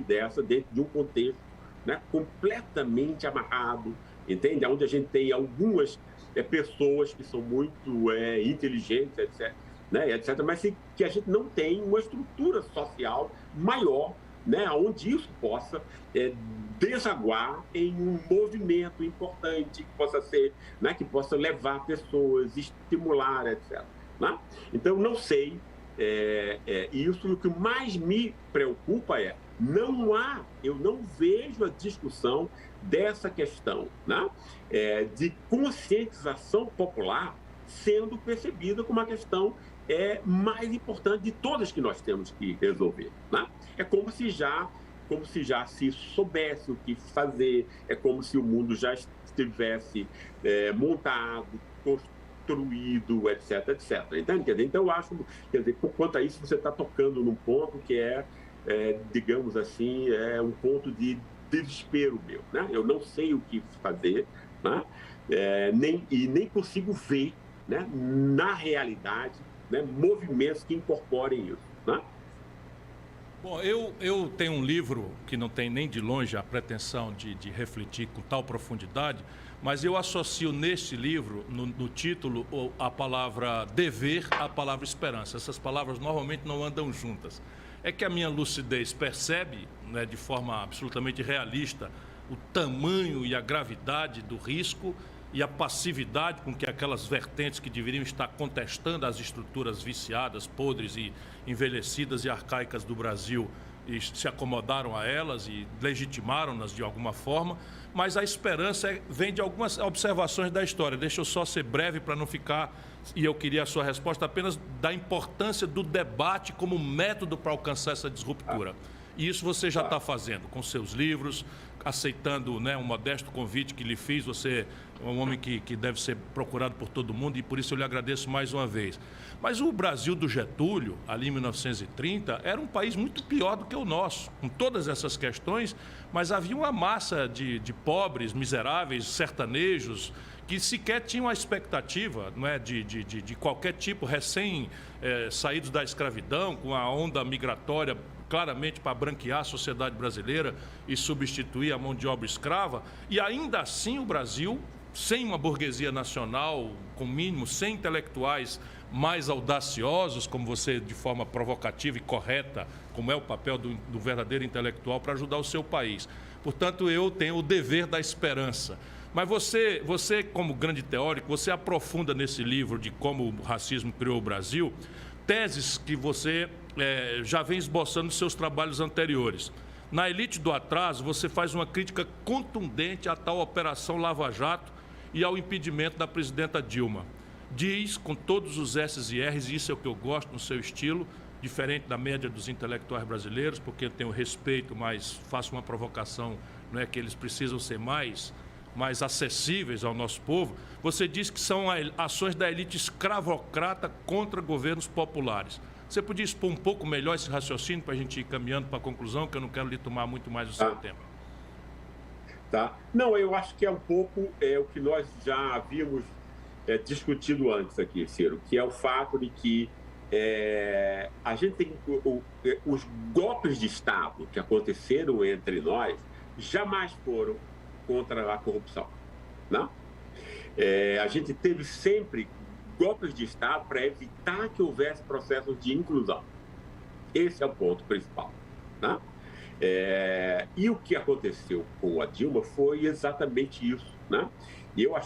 dessa dentro de um contexto, né, completamente amarrado, entende? Onde a gente tem algumas pessoas que são muito inteligentes, etc., né, etc., mas que a gente não tem uma estrutura social maior, né, onde isso possa desaguar em um movimento importante, que possa ser, né, que possa levar pessoas, estimular, etc., né? Então, não sei, isso. O que mais me preocupa eu não vejo a discussão dessa questão, né, de conscientização popular sendo percebida como uma questão mais importante de todas que nós temos que resolver, né? É como se já se soubesse o que fazer, é como se o mundo já estivesse montado, construído, etc., etc. Entende? Então, eu acho, quer dizer, quanto a isso, você está tocando num ponto que digamos assim, um ponto de desespero meu, né? Eu não sei o que fazer, né? Nem consigo ver, né, na realidade, né, movimentos que incorporem isso, né? Bom, eu tenho um livro que não tem nem de longe a pretensão de refletir com tal profundidade, mas eu associo neste livro, no título, a palavra dever à palavra esperança. Essas palavras normalmente não andam juntas. É que a minha lucidez percebe, né, de forma absolutamente realista, o tamanho e a gravidade do risco e a passividade com que aquelas vertentes que deveriam estar contestando as estruturas viciadas, podres e envelhecidas e arcaicas do Brasil e se acomodaram a elas e legitimaram-nas de alguma forma, mas a esperança vem de algumas observações da história. Deixa eu só ser breve para não ficar, e eu queria a sua resposta apenas da importância do debate como método para alcançar essa disruptura. E isso você já está fazendo com seus livros, aceitando, né, um modesto convite que lhe fiz. Você é um homem que deve ser procurado por todo mundo e por isso eu lhe agradeço mais uma vez. Mas o Brasil do Getúlio, ali em 1930, era um país muito pior do que o nosso, com todas essas questões, mas havia uma massa de pobres, miseráveis, sertanejos, que sequer tinham a expectativa, não é, de qualquer tipo, saídos da escravidão, com a onda migratória claramente para branquear a sociedade brasileira e substituir a mão de obra escrava. E ainda assim o Brasil, sem uma burguesia nacional, com mínimo, sem intelectuais mais audaciosos, como você, de forma provocativa e correta, como é o papel do verdadeiro intelectual para ajudar o seu país. Portanto, eu tenho o dever da esperança. Mas você, como grande teórico, você aprofunda nesse livro de como o racismo criou o Brasil, teses que você já vem esboçando nos seus trabalhos anteriores. Na Elite do Atraso, você faz uma crítica contundente à tal Operação Lava Jato e ao impedimento da presidenta Dilma. Diz, com todos os S's e R's, e isso é o que eu gosto no seu estilo, diferente da média dos intelectuais brasileiros, porque eu tenho respeito, mas faço uma provocação, não é que eles precisam ser mais acessíveis ao nosso povo. Você diz que são ações da elite escravocrata contra governos populares. Você podia expor um pouco melhor esse raciocínio para a gente ir caminhando para a conclusão, que eu não quero lhe tomar muito mais do seu tempo. Tá. Não, eu acho que é um pouco o que nós já havíamos discutido antes aqui, Ciro, que é o fato de que a gente tem os golpes de Estado que aconteceram entre nós jamais foram contra a corrupção, não? A gente teve sempre golpes de Estado para evitar que houvesse processos de inclusão. Esse é o ponto principal, né? E o que aconteceu com a Dilma foi exatamente isso, né? E eu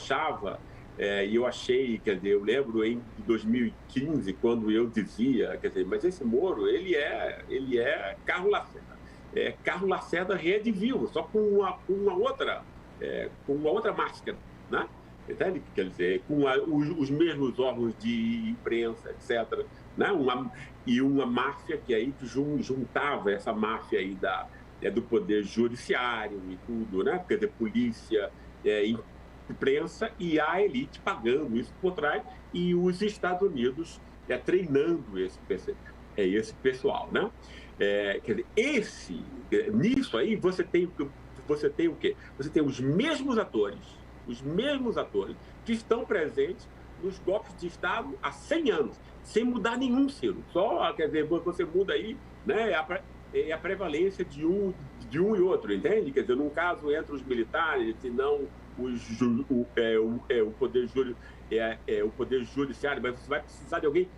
achei, quer dizer, eu lembro em 2015, quando eu dizia, quer dizer, mas esse Moro, ele é Carlos Lacerda. Carlos Lacerda redivivo, só com uma outra máscara, né? Entende? Quer dizer, com os mesmos órgãos de imprensa, etc. Né? Uma máfia que aí juntava essa máfia aí do poder judiciário e tudo, né? Quer dizer, polícia, imprensa e a elite pagando isso por trás e os Estados Unidos treinando esse pessoal, né? Quer dizer, nisso aí você tem o quê? Você tem os mesmos atores que estão presentes nos golpes de Estado há 100 anos, sem mudar nenhum, Ciro. Só, quer dizer, você muda aí, né, a prevalência de um e outro, entende? Quer dizer, num caso entre os militares, se não o poder judiciário, mas você vai precisar de alguém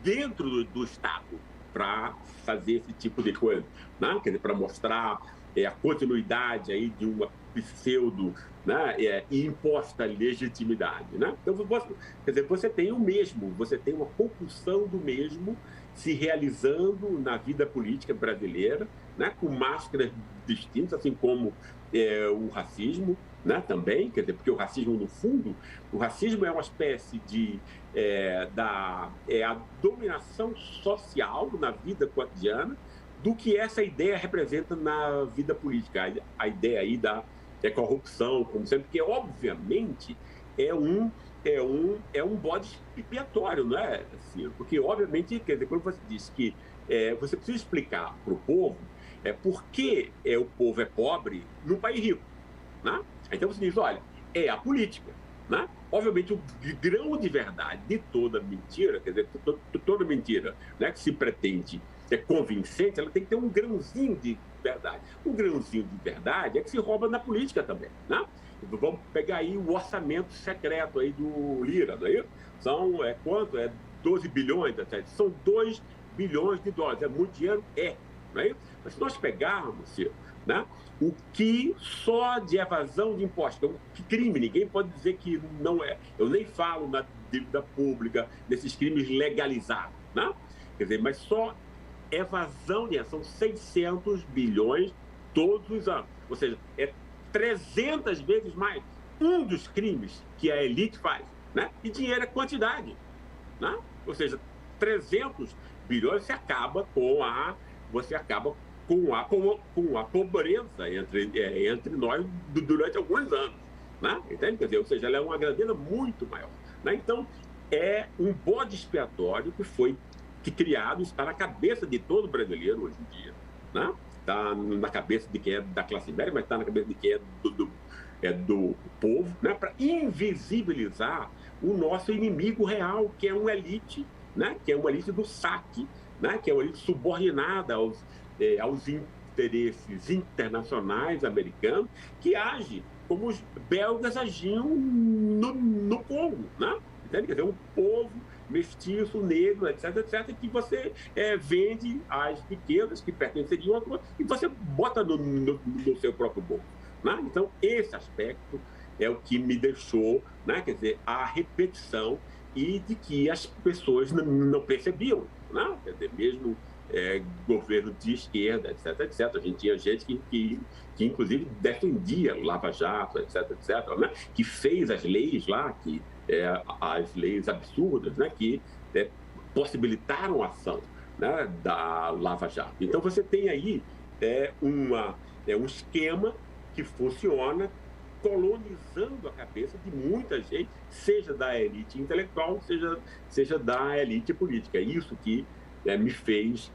dentro do Estado para fazer esse tipo de coisa, né? Quer dizer, para mostrar a continuidade aí de uma pseudo, né, e imposta legitimidade, né? Então, quer dizer, você tem uma compulsão do mesmo se realizando na vida política brasileira, né, com máscaras distintas, assim como o racismo, né, também, quer dizer, porque o racismo, no fundo, o racismo é uma espécie de a dominação social na vida cotidiana do que essa ideia representa na vida política, a ideia aí da corrupção, como sempre, que obviamente é um bode expiatório, não é, Ciro? Porque, obviamente, quer dizer, quando você diz que você precisa explicar para o povo por que o povo é pobre num país rico, né? Então você diz, olha, é a política, né? Obviamente, o grão de verdade de toda mentira, quer dizer, toda mentira, né, que se pretende convincente, ela tem que ter um grãozinho de verdade. O grãozinho de verdade é que se rouba na política também, né? Vamos pegar aí o orçamento secreto aí do Lira, não é isso? São, quanto? 12 bilhões, são 2 bilhões de dólares. É muito dinheiro? Não é isso? Mas se nós pegarmos, Ciro, né, o que só de evasão de impostos, que crime, ninguém pode dizer que não é. Eu nem falo na dívida pública, nesses crimes legalizados, né? Quer dizer, mas só evasão, né, são 600 bilhões todos os anos. Ou seja, 300 vezes mais um dos crimes que a elite faz, né? E dinheiro é quantidade, né? Ou seja, 300 bilhões você acaba com a pobreza entre nós durante alguns anos, né? Entende? Quer dizer, ou seja, ela é uma grandeza muito maior, né? Então, é um bode expiatório que criado, está na cabeça de todo brasileiro hoje em dia, né? Está na cabeça de quem é da classe média, mas está na cabeça de quem é do povo, né? Para invisibilizar o nosso inimigo real, que é uma elite, né? Que é uma elite do saque, né? Que é uma elite subordinada aos interesses internacionais americanos, que age como os belgas agiam no Congo, né? Quer dizer, um povo mestiço, negro, etc., etc., que você vende as riquezas que pertenceriam a outro, e você bota no seu próprio bolso, né? Então, esse aspecto é o que me deixou, né? Quer dizer, a repetição e de que as pessoas não percebiam, né? Quer dizer, mesmo governo de esquerda, etc., etc. A gente tinha gente que inclusive, defendia o Lava Jato, etc., etc., né? Que fez as leis lá, as leis absurdas, né? Que possibilitaram a ação, né? Da Lava Jato. Então, você tem aí um esquema que funciona colonizando a cabeça de muita gente, seja da elite intelectual, seja da elite política. É isso que me fez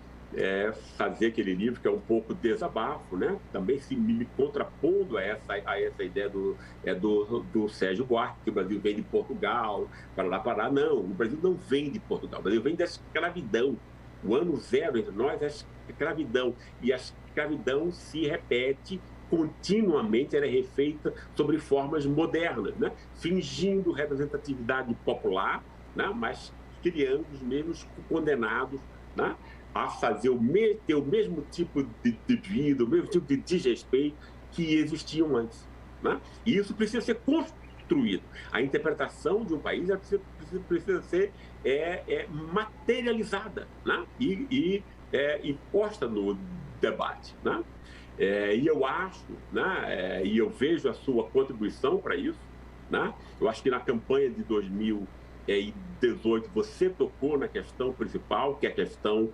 fazer aquele livro, que é um pouco desabafo, né? Também se me contrapondo a essa ideia do Sérgio Buarque, que o Brasil vem de Portugal, para lá. Não, o Brasil não vem de Portugal, o Brasil vem da escravidão. O ano zero entre nós é a escravidão, e a escravidão se repete continuamente, ela é refeita sobre formas modernas, né? Fingindo representatividade popular, né? Mas criando os mesmos condenados, né? A fazer ter o mesmo tipo de vida, o mesmo tipo de desrespeito que existiam antes, né? E isso precisa ser construído. A interpretação de um país precisa ser materializada, né? E posta no debate, né? E eu acho, né? E eu vejo a sua contribuição para isso, né? Eu acho que na campanha de 2018 você tocou na questão principal, que é a questão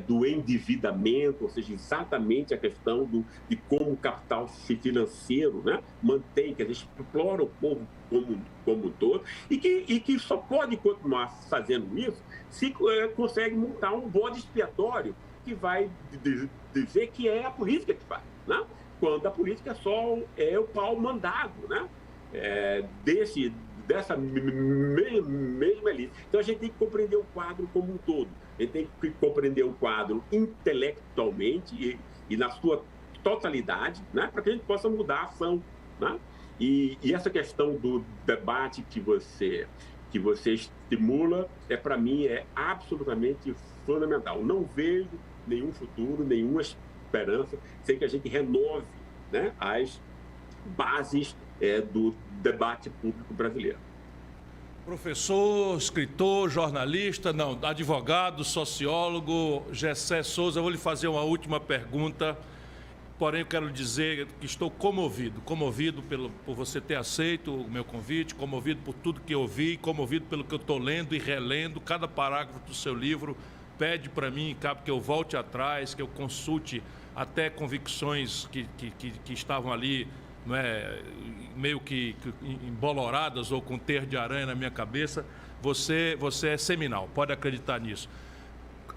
do endividamento, ou seja, exatamente a questão de como o capital financeiro, né, mantém, que explora o povo como um todo, e que só pode continuar fazendo isso se consegue montar um bode expiatório que vai dizer que é a política que faz, né? Quando a política só é o pau mandado, né? Dessa mesma elite. Então, a gente tem que compreender o quadro como um todo. A gente tem que compreender o quadro intelectualmente e na sua totalidade, né? Para que a gente possa mudar a ação, né? E essa questão do debate que você estimula, para mim, é absolutamente fundamental. Não vejo nenhum futuro, nenhuma esperança sem que a gente renove, né, as bases do debate público brasileiro. Professor, escritor, jornalista, advogado, sociólogo, Gessé Souza, eu vou lhe fazer uma última pergunta, porém eu quero dizer que estou comovido por você ter aceito o meu convite, comovido por tudo que eu vi, comovido pelo que eu estou lendo e relendo. Cada parágrafo do seu livro pede para mim, cabe que eu volte atrás, que eu consulte até convicções que estavam ali, não é, meio que emboloradas ou com teia de aranha na minha cabeça. Você é seminal, pode acreditar nisso.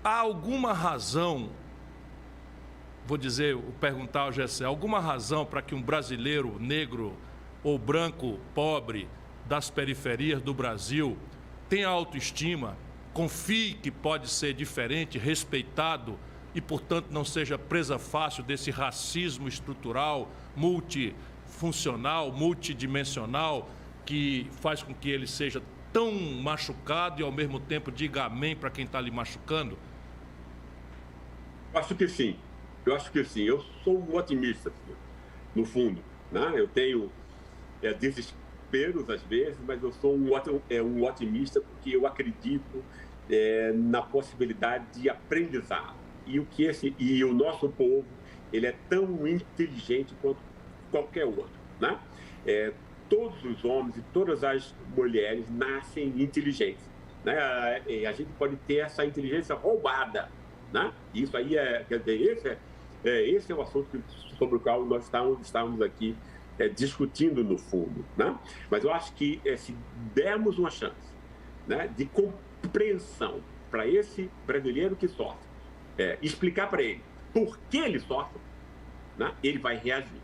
Há alguma razão, perguntar ao Gessé, alguma razão para que um brasileiro negro ou branco pobre das periferias do Brasil tenha autoestima, confie que pode ser diferente, respeitado e, portanto, não seja presa fácil desse racismo estrutural, multifuncional, multidimensional, que faz com que ele seja tão machucado e, ao mesmo tempo, diga amém para quem está lhe machucando? Eu acho que sim. Eu sou um otimista, no fundo, né? Eu tenho desesperos às vezes, mas eu sou um otimista porque eu acredito na possibilidade de aprendizado. E o nosso povo, ele é tão inteligente quanto qualquer outro, né? Todos os homens e todas as mulheres nascem inteligentes, né? A gente pode ter essa inteligência roubada, né? Isso aí quer dizer, Esse é o assunto sobre o qual nós estamos aqui discutindo no fundo, né? Mas eu acho que se dermos uma chance, né, de compreensão para esse brasileiro que sofre, explicar para ele por que ele sofre, né, ele vai reagir.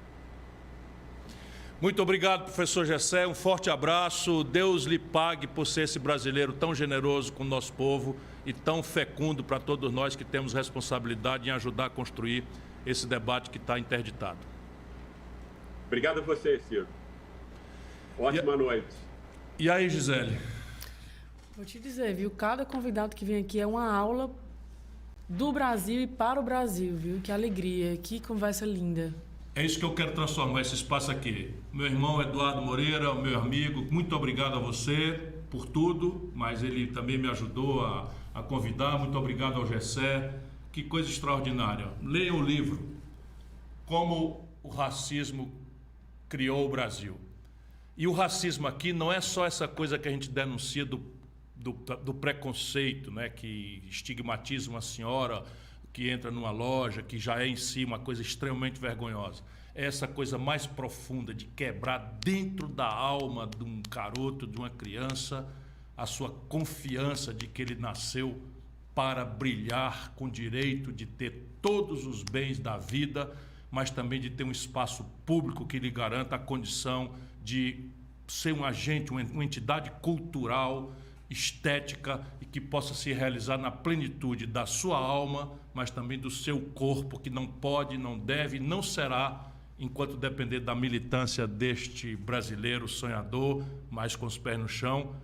Muito obrigado, professor Gessé. Um forte abraço. Deus lhe pague por ser esse brasileiro tão generoso com o nosso povo e tão fecundo para todos nós que temos responsabilidade em ajudar a construir esse debate que está interditado. Obrigado a você, Ciro. Ótima noite. E aí, Gisele? Vou te dizer, viu? Cada convidado que vem aqui é uma aula do Brasil e para o Brasil, viu? Que alegria, que conversa linda. É isso que eu quero transformar esse espaço aqui. Meu irmão Eduardo Moreira, meu amigo, muito obrigado a você por tudo, mas ele também me ajudou a convidar. Muito obrigado ao Gessé. Que coisa extraordinária. Leia o livro, Como o Racismo Criou o Brasil. E o racismo aqui não é só essa coisa que a gente denuncia do preconceito, né, que estigmatiza uma senhora que entra numa loja, que já é em si uma coisa extremamente vergonhosa. É essa coisa mais profunda de quebrar dentro da alma de um garoto, de uma criança, a sua confiança de que ele nasceu para brilhar com direito de ter todos os bens da vida, mas também de ter um espaço público que lhe garanta a condição de ser um agente, uma entidade cultural, estética e que possa se realizar na plenitude da sua alma, mas também do seu corpo, que não pode, não deve, não será, enquanto depender da militância deste brasileiro sonhador, mas com os pés no chão,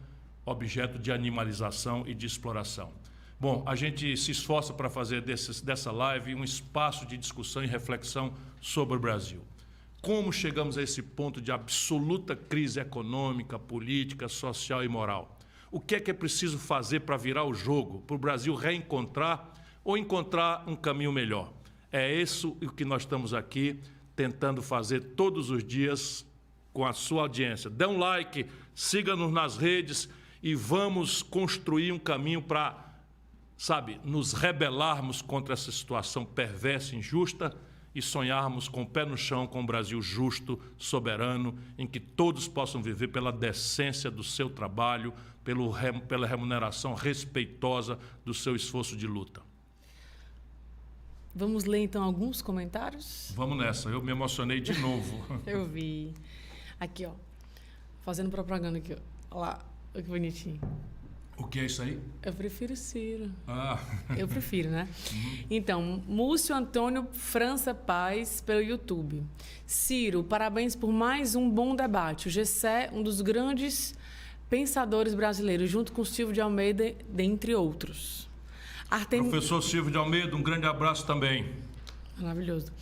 objeto de animalização e de exploração. Bom, a gente se esforça para fazer dessa live um espaço de discussão e reflexão sobre o Brasil. Como chegamos a esse ponto de absoluta crise econômica, política, social e moral? O que é preciso fazer para virar o jogo, para o Brasil reencontrar ou encontrar um caminho melhor? É isso o que nós estamos aqui tentando fazer todos os dias com a sua audiência. Dê um like, siga-nos nas redes e vamos construir um caminho para, nos rebelarmos contra essa situação perversa e injusta e sonharmos com o pé no chão com um Brasil justo, soberano, em que todos possam viver pela decência do seu trabalho, pela remuneração respeitosa do seu esforço de luta. Vamos ler, então, alguns comentários? Vamos nessa, eu me emocionei de novo. Eu vi. Aqui, ó. Fazendo propaganda aqui, ó. Olha lá, olha que bonitinho. O que é isso aí? Eu prefiro Ciro. Ah. Eu prefiro, né? Então, Múcio Antônio França Paz, pelo YouTube. Ciro, parabéns por mais um bom debate. O Gessé, um dos grandes pensadores brasileiros, junto com Silvio de Almeida, dentre outros. Professor Silvio de Almeida, um grande abraço também. Maravilhoso.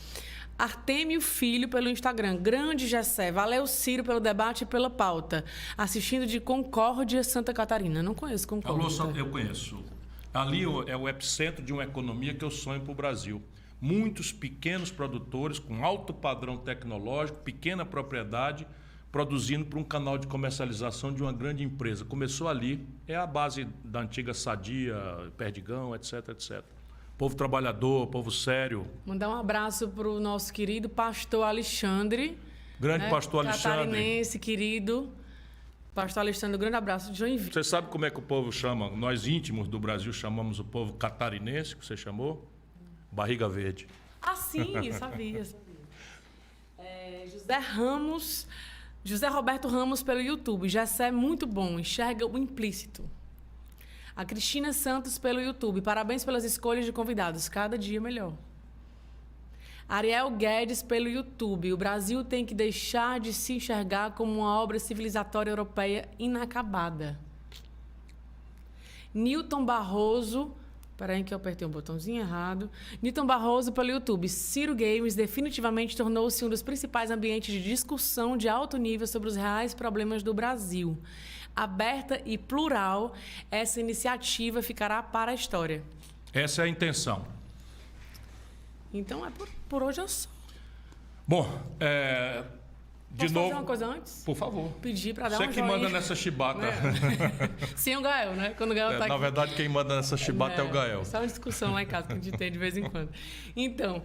Artêmio Filho pelo Instagram. Grande Gessé. Valeu, Ciro, pelo debate e pela pauta. Assistindo de Concórdia, Santa Catarina. Não conheço Concórdia. Alô, eu conheço. Ali é o epicentro de uma economia que eu sonho para o Brasil. Muitos pequenos produtores com alto padrão tecnológico, pequena propriedade, produzindo para um canal de comercialização de uma grande empresa. Começou ali, é a base da antiga Sadia, Perdigão, etc, etc. Povo trabalhador, povo sério. Mandar um abraço para o nosso querido pastor Alexandre. Grande pastor Alexandre. Catarinense, querido. Pastor Alexandre, um grande abraço de Joinville. Você sabe como é que o povo chama? Nós íntimos do Brasil chamamos o povo catarinense, que você chamou? Barriga verde. Ah, sim, eu sabia. José Roberto Ramos pelo YouTube. Gessé é muito bom, enxerga o implícito. A Cristina Santos pelo YouTube. Parabéns pelas escolhas de convidados. Cada dia melhor. Ariel Guedes pelo YouTube. O Brasil tem que deixar de se enxergar como uma obra civilizatória europeia inacabada. Newton Barroso. Peraí que eu apertei um botãozinho errado. Newton Barroso pelo YouTube. Ciro Games definitivamente tornou-se um dos principais ambientes de discussão de alto nível sobre os reais problemas do Brasil. Aberta e plural, essa iniciativa ficará para a história. Essa é a intenção. Então, por hoje é só. Bom, De Posso novo. fazer uma coisa antes? Por favor. Pedir para dar Você um que joinha. manda nessa chibata. Né? Sim, o Gael, né? Quando o Gael tá Na aqui. verdade, quem manda nessa chibata é o Gael. Só uma discussão lá em casa que a gente tem de vez em quando. Então,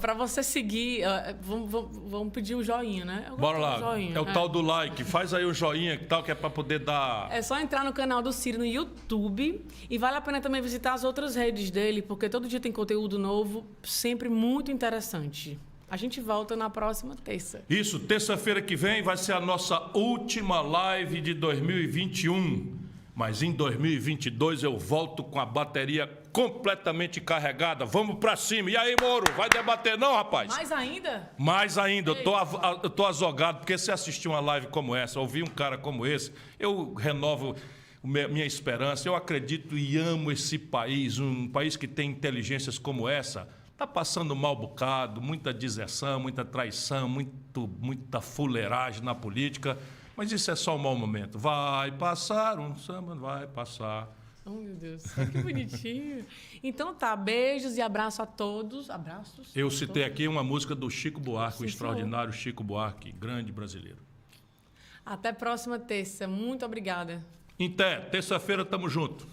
para você seguir, vamos pedir o joinha, né? Eu Bora gosto do lá. joinha, É o tal do like. Faz aí o joinha que tal, que é para poder dar... É só entrar no canal do Ciro no YouTube e vale a pena também visitar as outras redes dele, porque todo dia tem conteúdo novo, sempre muito interessante. A gente volta na próxima terça. Isso, terça-feira que vem vai ser a nossa última live de 2021. Mas em 2022 eu volto com a bateria completamente carregada. Vamos pra cima. E aí, Moro? Vai debater não, rapaz? Mais ainda? Mais ainda. Eu tô azogado, porque se assistir uma live como essa, ouvir um cara como esse, eu renovo minha esperança. Eu acredito e amo esse país, um país que tem inteligências como essa. Está passando um mal bocado, muita deserção, muita traição, muita fuleiragem na política, mas isso é só um mau momento. Vai passar, um samba vai passar. Oh, meu Deus, que bonitinho. Então tá, beijos e abraço a todos. Abraços. Eu citei aqui uma música do Chico Buarque, Sim, o extraordinário Chico Buarque, grande brasileiro. Até próxima terça. Muito obrigada. Em terça-feira, tamo junto.